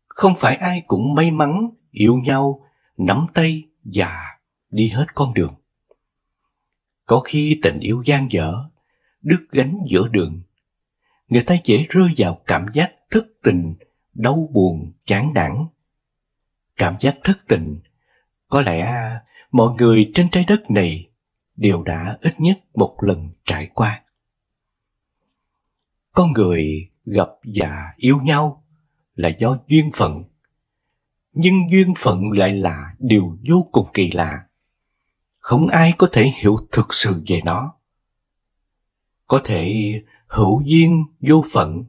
Speaker 1: không phải ai cũng may mắn yêu nhau, nắm tay và đi hết con đường. Có khi tình yêu dang dở, đứt gánh giữa đường, người ta dễ rơi vào cảm giác thất tình, đau buồn, chán nản. Cảm giác thất tình, có lẽ mọi người trên trái đất này đều đã ít nhất một lần trải qua. Con người gặp và yêu nhau là do duyên phận, nhưng duyên phận lại là điều vô cùng kỳ lạ. Không ai có thể hiểu thực sự về nó. Có thể hữu duyên vô phận,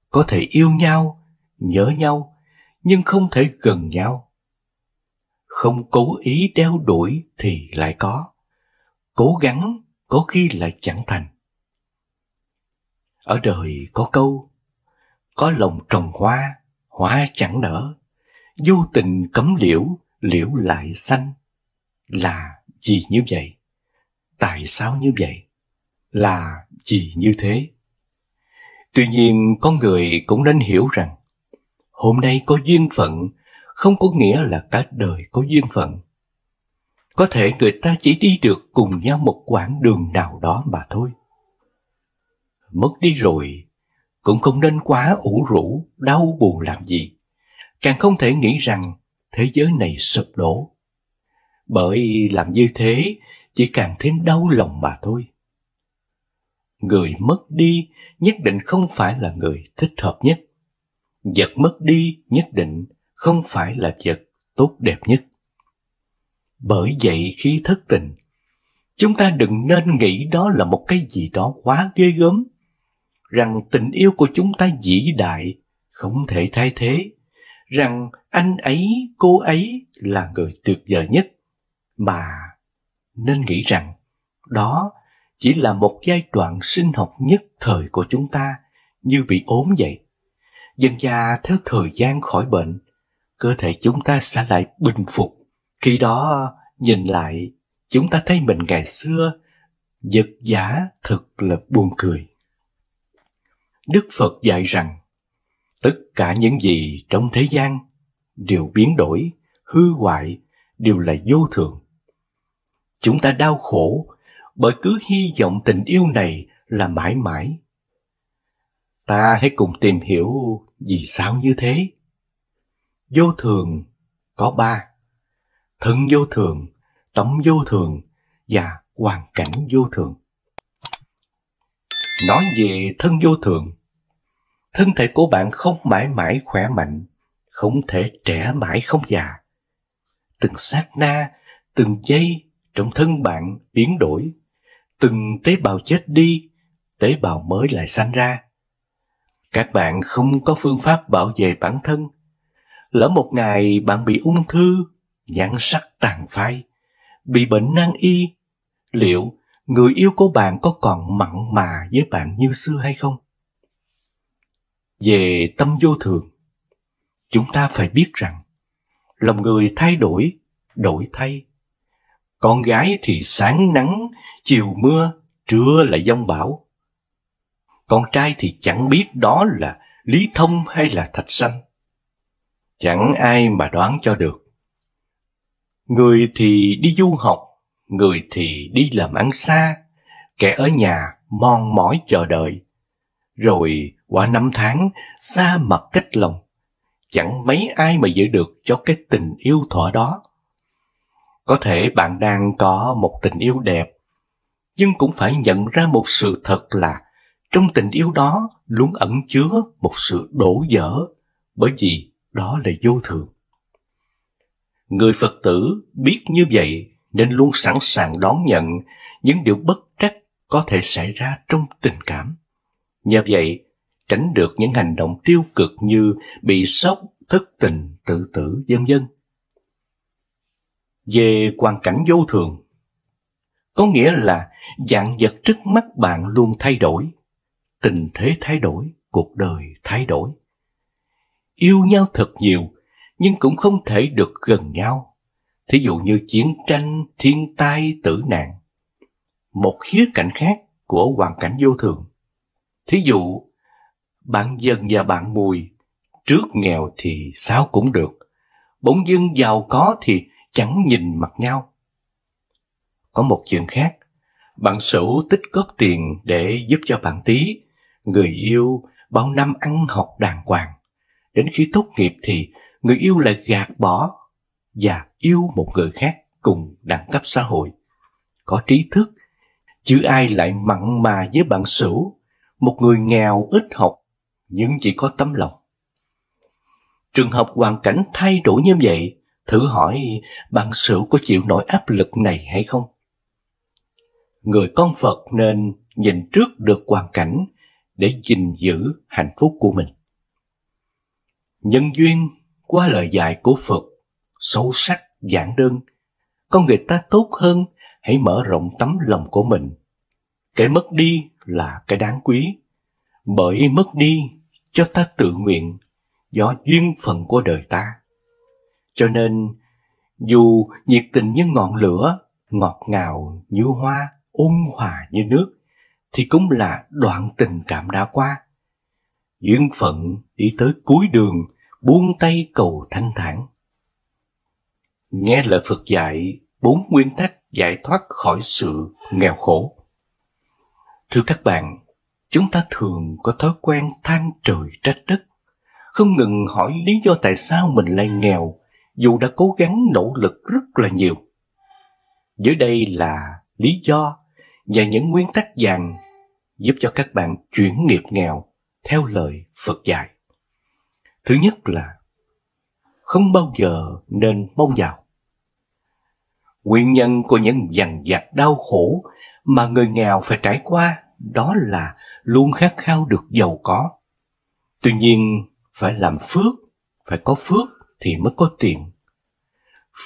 Speaker 1: có thể yêu nhau, nhớ nhau, nhưng không thể gần nhau. Không cố ý đeo đuổi thì lại có, cố gắng có khi lại chẳng thành. Ở đời có câu, có lòng trồng hoa, hoa chẳng nở, vô tình cấm liễu, liễu lại xanh. Là gì như vậy? Tại sao như vậy? Là gì như thế? Tuy nhiên, con người cũng nên hiểu rằng hôm nay có duyên phận không có nghĩa là cả đời có duyên phận. Có thể người ta chỉ đi được cùng nhau một quãng đường nào đó mà thôi. Mất đi rồi cũng không nên quá ủ rũ, đau buồn làm gì. Càng không thể nghĩ rằng thế giới này sụp đổ. bởi làm như thế chỉ càng thêm đau lòng mà thôi. Người mất đi nhất định không phải là người thích hợp nhất. Vật mất đi nhất định không phải là vật tốt đẹp nhất. Bởi vậy khi thất tình, chúng ta đừng nên nghĩ đó là một cái gì đó quá ghê gớm, rằng tình yêu của chúng ta vĩ đại, không thể thay thế, rằng anh ấy, cô ấy là người tuyệt vời nhất, mà nên nghĩ rằng đó chỉ là một giai đoạn sinh học nhất thời của chúng ta, như bị ốm vậy. Dần dà theo thời gian khỏi bệnh, cơ thể chúng ta sẽ lại bình phục. Khi đó nhìn lại, chúng ta thấy mình ngày xưa vật vã thật là buồn cười. Đức Phật dạy rằng tất cả những gì trong thế gian đều biến đổi, hư hoại, đều là vô thường. Chúng ta đau khổ bởi cứ hy vọng tình yêu này là mãi mãi. Ta hãy cùng tìm hiểu vì sao như thế. Vô thường có ba: thân vô thường, tâm vô thường và hoàn cảnh vô thường. Nói về thân vô thường, thân thể của bạn không mãi mãi khỏe mạnh, không thể trẻ mãi không già. Từng sát na, từng giây trong thân bạn biến đổi, từng tế bào chết đi, tế bào mới lại sanh ra. Các bạn không có phương pháp bảo vệ bản thân. Lỡ một ngày bạn bị ung thư, nhan sắc tàn phai, bị bệnh nan y, liệu người yêu của bạn có còn mặn mà với bạn như xưa hay không? Về tâm vô thường, chúng ta phải biết rằng lòng người thay đổi, đổi thay. Con gái thì sáng nắng, chiều mưa, trưa lại giông bão. Con trai thì chẳng biết đó là Lý Thông hay là Thạch Sanh. Chẳng ai mà đoán cho được. Người thì đi du học, người thì đi làm ăn xa, kẻ ở nhà mòn mỏi chờ đợi. Rồi qua năm tháng xa mặt cách lòng, chẳng mấy ai mà giữ được cho cái tình yêu thuở đó. Có thể bạn đang có một tình yêu đẹp, nhưng cũng phải nhận ra một sự thật là trong tình yêu đó luôn ẩn chứa một sự đổ vỡ, bởi vì đó là vô thường. Người Phật tử biết như vậy nên luôn sẵn sàng đón nhận những điều bất trắc có thể xảy ra trong tình cảm. Nhờ vậy, tránh được những hành động tiêu cực như bị sốc, thất tình, tự tử, vân vân. Về hoàn cảnh vô thường, có nghĩa là dạng vật trước mắt bạn luôn thay đổi, tình thế thay đổi, cuộc đời thay đổi. Yêu nhau thật nhiều, nhưng cũng không thể được gần nhau. Thí dụ như chiến tranh, thiên tai, tử nạn. Một khía cạnh khác của hoàn cảnh vô thường. Thí dụ, bạn Dân và bạn Mùi, trước nghèo thì sao cũng được, bỗng dưng giàu có thì chẳng nhìn mặt nhau. Có một chuyện khác, bạn Sửu tích góp tiền để giúp cho bạn Tý, người yêu bao năm ăn học đàng hoàng. Đến khi tốt nghiệp thì người yêu lại gạt bỏ và yêu một người khác cùng đẳng cấp xã hội, có trí thức, chứ ai lại mặn mà với bạn Sửu, một người nghèo ít học nhưng chỉ có tấm lòng. Trường hợp hoàn cảnh thay đổi như vậy, thử hỏi bạn Sửu có chịu nổi áp lực này hay không? Người con Phật nên nhìn trước được hoàn cảnh để gìn giữ hạnh phúc của mình. Nhân duyên qua lời dạy của Phật sâu sắc giản đơn, con người ta tốt hơn hãy mở rộng tấm lòng của mình. Cái mất đi là cái đáng quý, bởi mất đi cho ta tự nguyện, do duyên phận của đời ta. Cho nên dù nhiệt tình như ngọn lửa, ngọt ngào như hoa, ôn hòa như nước, thì cũng là đoạn tình cảm đã qua. Duyên phận đi tới cuối đường, buông tay cầu thanh thản. Nghe lời Phật dạy 4 nguyên tắc giải thoát khỏi sự nghèo khổ. Thưa các bạn, chúng ta thường có thói quen than trời trách đất, không ngừng hỏi lý do tại sao mình lại nghèo, dù đã cố gắng nỗ lực rất là nhiều. Dưới đây là lý do và những nguyên tắc vàng giúp cho các bạn chuyển nghiệp nghèo theo lời Phật dạy. Thứ nhất là không bao giờ nên mong giàu. Nguyên nhân của những dằn vặt đau khổ mà người nghèo phải trải qua đó là luôn khát khao được giàu có. Tuy nhiên, phải làm phước, phải có phước thì mới có tiền.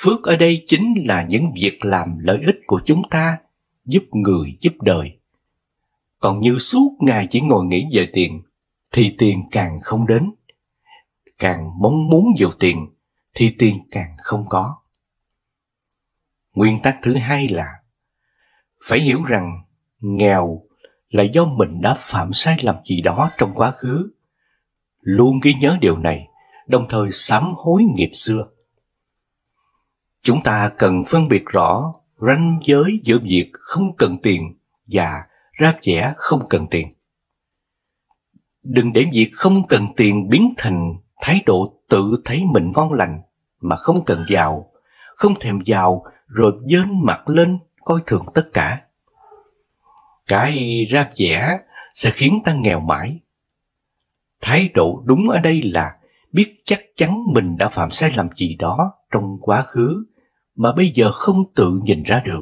Speaker 1: Phước ở đây chính là những việc làm lợi ích của chúng ta, giúp người giúp đời. Còn như suốt ngày chỉ ngồi nghĩ về tiền, thì tiền càng không đến. Càng mong muốn nhiều tiền, thì tiền càng không có. Nguyên tắc thứ hai là phải hiểu rằng nghèo là do mình đã phạm sai lầm gì đó trong quá khứ. Luôn ghi nhớ điều này, đồng thời sám hối nghiệp xưa. Chúng ta cần phân biệt rõ ranh giới giữa việc không cần tiền và ráp vẻ không cần tiền. Đừng để việc không cần tiền biến thành thái độ tự thấy mình ngon lành mà không cần giàu, không thèm giàu rồi dơn mặt lên coi thường tất cả. Cái ráp vẻ sẽ khiến ta nghèo mãi. Thái độ đúng ở đây là biết chắc chắn mình đã phạm sai lầm gì đó trong quá khứ mà bây giờ không tự nhìn ra được.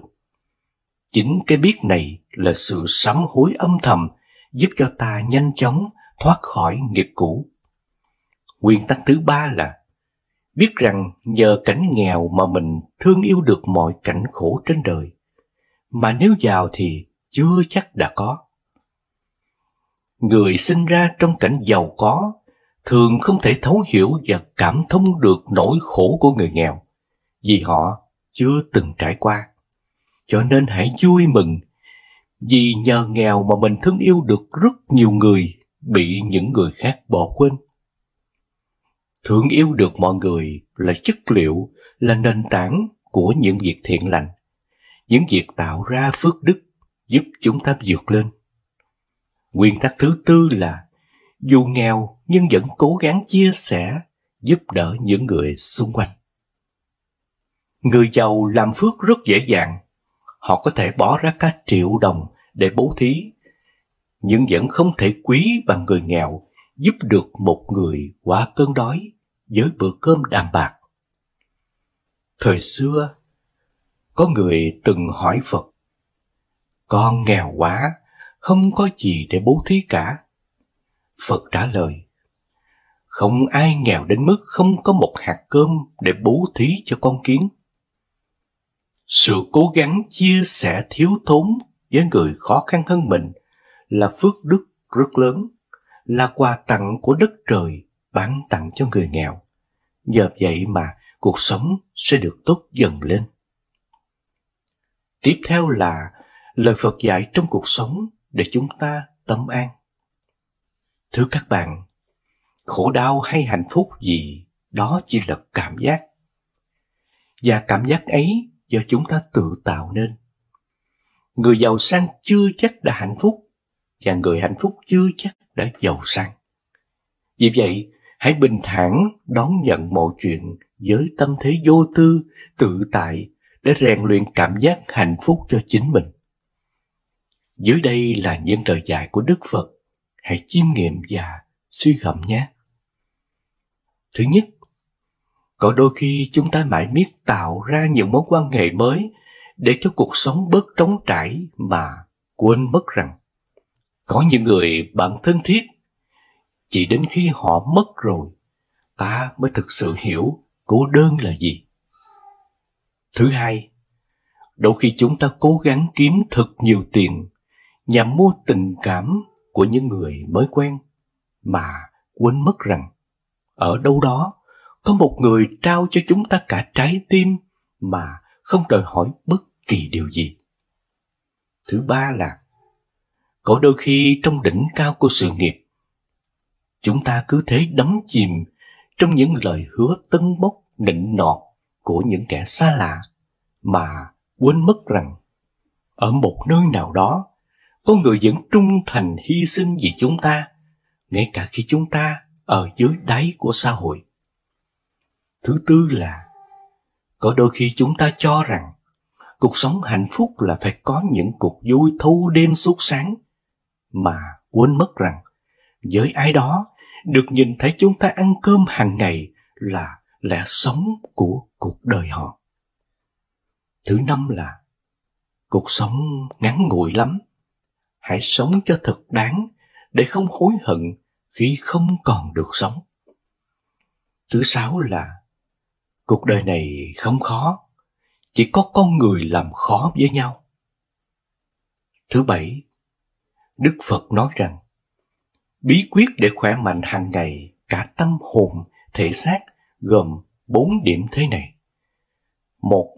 Speaker 1: Chính cái biết này là sự sám hối âm thầm giúp cho ta nhanh chóng thoát khỏi nghiệp cũ. Nguyên tắc thứ ba là biết rằng nhờ cảnh nghèo mà mình thương yêu được mọi cảnh khổ trên đời, mà nếu giàu thì chưa chắc đã có. Người sinh ra trong cảnh giàu có thường không thể thấu hiểu và cảm thông được nỗi khổ của người nghèo, vì họ chưa từng trải qua. Cho nên hãy vui mừng, vì nhờ nghèo mà mình thương yêu được rất nhiều người bị những người khác bỏ quên. Thương yêu được mọi người là chất liệu, là nền tảng của những việc thiện lành, những việc tạo ra phước đức giúp chúng ta vượt lên. Nguyên tắc thứ tư là dù nghèo nhưng vẫn cố gắng chia sẻ, giúp đỡ những người xung quanh. Người giàu làm phước rất dễ dàng. Họ có thể bỏ ra cả triệu đồng để bố thí, nhưng vẫn không thể quý bằng người nghèo giúp được một người qua cơn đói với bữa cơm đạm bạc. Thời xưa, có người từng hỏi Phật: "Con nghèo quá, không có gì để bố thí cả." Phật trả lời: "Không ai nghèo đến mức không có một hạt cơm để bố thí cho con kiến." Sự cố gắng chia sẻ thiếu thốn với người khó khăn hơn mình là phước đức rất lớn, là quà tặng của đất trời ban tặng cho người nghèo. Nhờ vậy mà cuộc sống sẽ được tốt dần lên. Tiếp theo là lời Phật dạy trong cuộc sống để chúng ta tâm an. Thưa các bạn, khổ đau hay hạnh phúc gì đó chỉ là cảm giác. Và cảm giác ấy do chúng ta tự tạo nên. Người giàu sang chưa chắc đã hạnh phúc, và người hạnh phúc chưa chắc đã giàu sang. Vì vậy, hãy bình thản đón nhận mọi chuyện với tâm thế vô tư, tự tại để rèn luyện cảm giác hạnh phúc cho chính mình. Dưới đây là những lời dạy của Đức Phật. Hãy chiêm nghiệm và suy gẫm nhé. Thứ nhất, có đôi khi chúng ta mãi miết tạo ra những mối quan hệ mới để cho cuộc sống bớt trống trải mà quên mất rằng có những người bạn thân thiết, chỉ đến khi họ mất rồi, ta mới thực sự hiểu cô đơn là gì. Thứ hai, đôi khi chúng ta cố gắng kiếm thật nhiều tiền nhằm mua tình cảm của những người mới quen, mà quên mất rằng ở đâu đó có một người trao cho chúng ta cả trái tim mà không đòi hỏi bất kỳ điều gì. Thứ ba là có đôi khi trong đỉnh cao của sự nghiệp, chúng ta cứ thế đắm chìm trong những lời hứa tân bốc nịnh nọt của những kẻ xa lạ, mà quên mất rằng ở một nơi nào đó có người vẫn trung thành hy sinh vì chúng ta, ngay cả khi chúng ta ở dưới đáy của xã hội. Thứ tư là có đôi khi chúng ta cho rằng cuộc sống hạnh phúc là phải có những cuộc vui thâu đêm suốt sáng, mà quên mất rằng với ai đó được nhìn thấy chúng ta ăn cơm hàng ngày là lẽ sống của cuộc đời họ. Thứ năm là cuộc sống ngắn ngủi lắm. Hãy sống cho thật đáng để không hối hận khi không còn được sống. Thứ sáu là cuộc đời này không khó, chỉ có con người làm khó với nhau. Thứ bảy, Đức Phật nói rằng bí quyết để khỏe mạnh hàng ngày cả tâm hồn, thể xác gồm 4 điểm thế này. 1.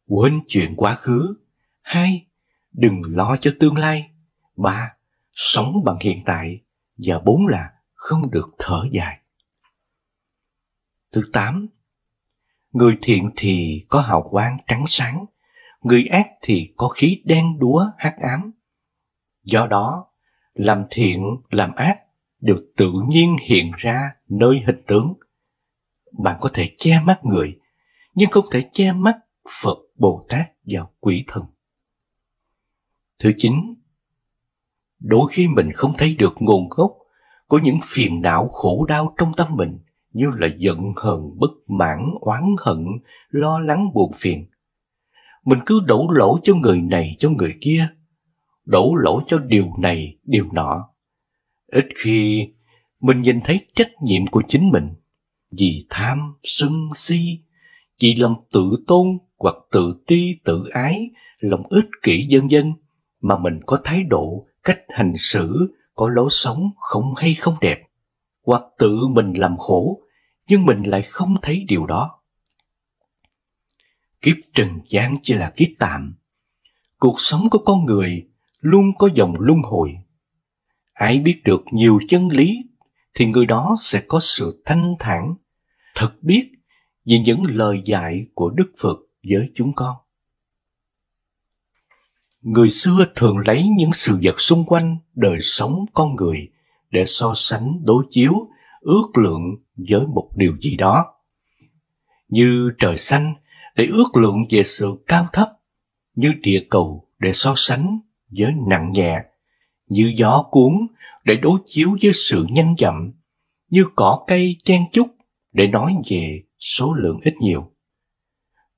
Speaker 1: Quên chuyện quá khứ. 2. Đừng lo cho tương lai. 3. Sống bằng hiện tại. Và 4 là không được thở dài. Thứ 8. Người thiện thì có hào quang trắng sáng, người ác thì có khí đen đúa hắc ám. Do đó, làm thiện, làm ác đều tự nhiên hiện ra nơi hình tướng. Bạn có thể che mắt người, nhưng không thể che mắt Phật, Bồ Tát và quỷ thần. Thứ 9. Đôi khi mình không thấy được nguồn gốc của những phiền não khổ đau trong tâm mình, như là giận hờn, bất mãn, oán hận, lo lắng, buồn phiền. Mình cứ đổ lỗi cho người này, cho người kia, đổ lỗi cho điều này, điều nọ. Ít khi mình nhìn thấy trách nhiệm của chính mình, vì tham, sân, si, vì lòng tự tôn hoặc tự ti, tự ái, lòng ích kỷ vân vân, mà mình có thái độ, cách hành xử, có lối sống không hay không đẹp, hoặc tự mình làm khổ, nhưng mình lại không thấy điều đó. Kiếp trần gian chỉ là kiếp tạm. Cuộc sống của con người luôn có dòng luân hồi. Ai biết được nhiều chân lý thì người đó sẽ có sự thanh thản, thật biết về những lời dạy của Đức Phật với chúng con. Người xưa thường lấy những sự vật xung quanh đời sống con người để so sánh, đối chiếu, ước lượng với một điều gì đó. Như trời xanh để ước lượng về sự cao thấp, như địa cầu để so sánh với nặng nhẹ, như gió cuốn để đối chiếu với sự nhanh chậm, như cỏ cây chen chúc để nói về số lượng ít nhiều.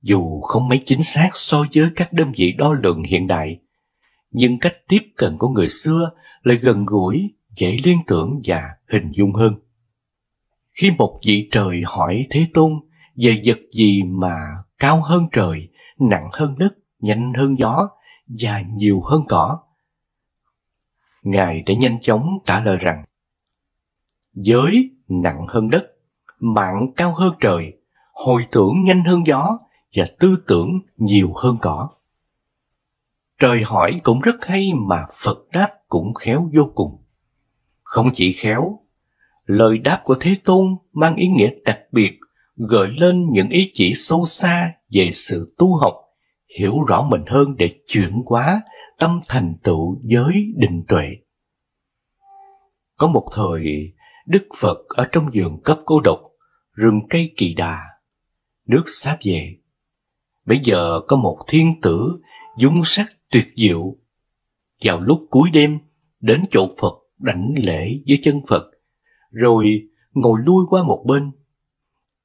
Speaker 1: Dù không mấy chính xác so với các đơn vị đo lường hiện đại, nhưng cách tiếp cận của người xưa lại gần gũi, dễ liên tưởng và hình dung hơn. Khi một vị trời hỏi Thế Tôn về vật gì mà cao hơn trời, nặng hơn đất, nhanh hơn gió và nhiều hơn cỏ, Ngài đã nhanh chóng trả lời rằng: giới nặng hơn đất, mạng cao hơn trời, hồi tưởng nhanh hơn gió và tư tưởng nhiều hơn cỏ. Trời hỏi cũng rất hay mà Phật đáp cũng khéo vô cùng. Không chỉ khéo, lời đáp của Thế Tôn mang ý nghĩa đặc biệt, gợi lên những ý chỉ sâu xa về sự tu học, hiểu rõ mình hơn để chuyển hóa tâm thành tựu giới định tuệ. Có một thời, Đức Phật ở trong vườn cấp cô độc, rừng cây Kỳ Đà, nước sáp về. Bây giờ có một thiên tử dung sắc tuyệt diệu, vào lúc cuối đêm đến chỗ Phật đảnh lễ với chân Phật, rồi ngồi lui qua một bên.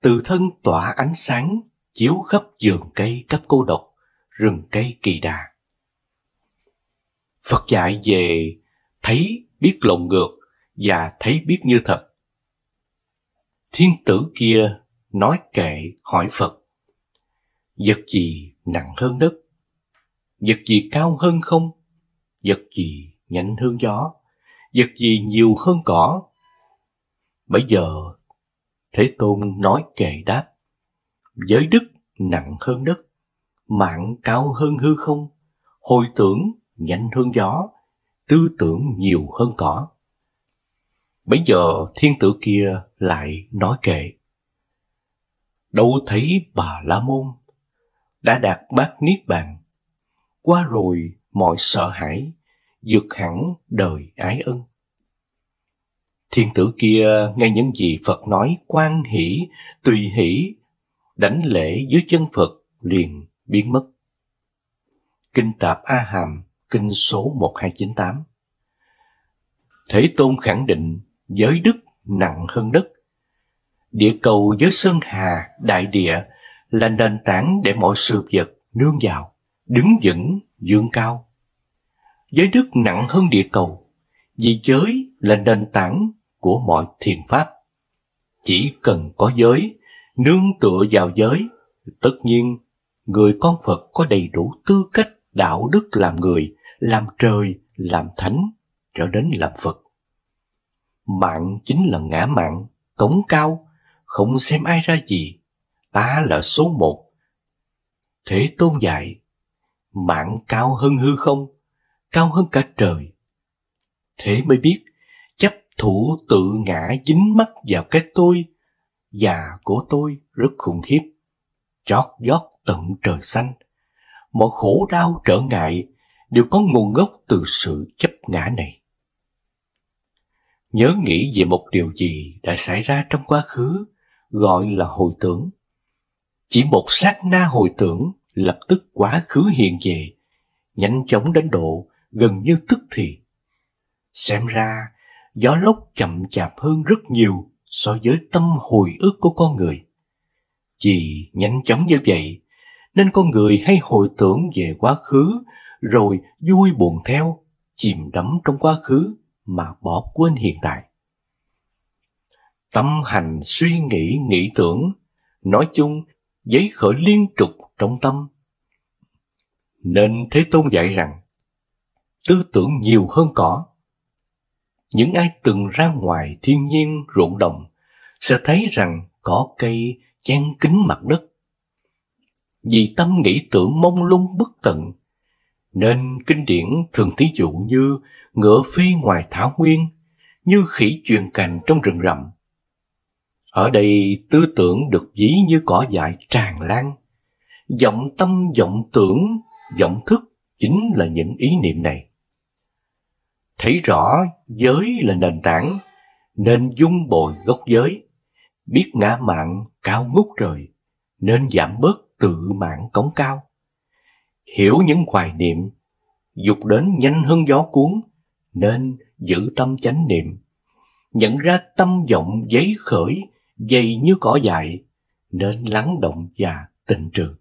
Speaker 1: Từ thân tỏa ánh sáng chiếu khắp vườn cây cấp cô độc, rừng cây Kỳ Đà. Phật dạy về thấy biết lộn ngược và thấy biết như thật. Thiên tử kia nói kệ hỏi Phật: vật gì nặng hơn đất? Vật gì cao hơn không? Vật gì nhanh hơn gió? Vật gì nhiều hơn cỏ? Bây giờ Thế Tôn nói kệ đáp: giới đức nặng hơn đất, mạng cao hơn hư không, hồi tưởng nhanh hơn gió, tư tưởng nhiều hơn cỏ. Bây giờ thiên tử kia lại nói kệ: đâu thấy Bà La Môn đã đạt bát niết bàn, qua rồi mọi sợ hãi, vượt hẳn đời ái ân. Thiên tử kia nghe những gì Phật nói quan hỷ, tùy hỷ, đảnh lễ dưới chân Phật liền biến mất. Kinh Tạp A Hàm, kinh số 1298. Thế Tôn khẳng định giới đức nặng hơn đất. Địa cầu với sơn hà, đại địa là nền tảng để mọi sự vật nương vào, đứng vững, dương cao. Giới đức nặng hơn địa cầu, vì giới là nền tảng của mọi thiền pháp. Chỉ cần có giới, nương tựa vào giới, tất nhiên người con Phật có đầy đủ tư cách đạo đức làm người, làm trời, làm thánh, trở đến làm Phật. Mạng chính là ngã mạng, cống cao, không xem ai ra gì, ta là số một. Thế Tôn dạy, mạng cao hơn hư không, cao hơn cả trời. Thế mới biết, chấp thủ tự ngã dính mắc vào cái tôi, và của tôi rất khủng khiếp, chót vót tận trời xanh. Mọi khổ đau trở ngại đều có nguồn gốc từ sự chấp ngã này. Nhớ nghĩ về một điều gì đã xảy ra trong quá khứ, gọi là hồi tưởng. Chỉ một sát na hồi tưởng, lập tức quá khứ hiện về, nhanh chóng đến độ gần như tức thì. Xem ra, gió lốc chậm chạp hơn rất nhiều so với tâm hồi ức của con người. Vì nhanh chóng như vậy, nên con người hay hồi tưởng về quá khứ, rồi vui buồn theo, chìm đắm trong quá khứ mà bỏ quên hiện tại. Tâm hành suy nghĩ, nghĩ tưởng, nói chung giấy khởi liên tục trong tâm. Nên Thế Tôn dạy rằng, tư tưởng nhiều hơn cỏ. Những ai từng ra ngoài thiên nhiên ruộng đồng sẽ thấy rằng cỏ cây che kín mặt đất. Vì tâm nghĩ tưởng mông lung bất tận, nên kinh điển thường thí dụ như ngựa phi ngoài thảo nguyên, như khỉ chuyền cành trong rừng rậm. Ở đây tư tưởng được ví như cỏ dại tràn lan. Vọng tâm, vọng tưởng, vọng thức chính là những ý niệm này. Thấy rõ giới là nền tảng, nên dung bồi gốc giới. Biết ngã mạn cao ngút trời, nên giảm bớt tự mạn cống cao. Hiểu những hoài niệm, dục đến nhanh hơn gió cuốn, nên giữ tâm chánh niệm. Nhận ra tâm vọng giấy khởi, dày như cỏ dại, nên lắng động và tịnh trừ.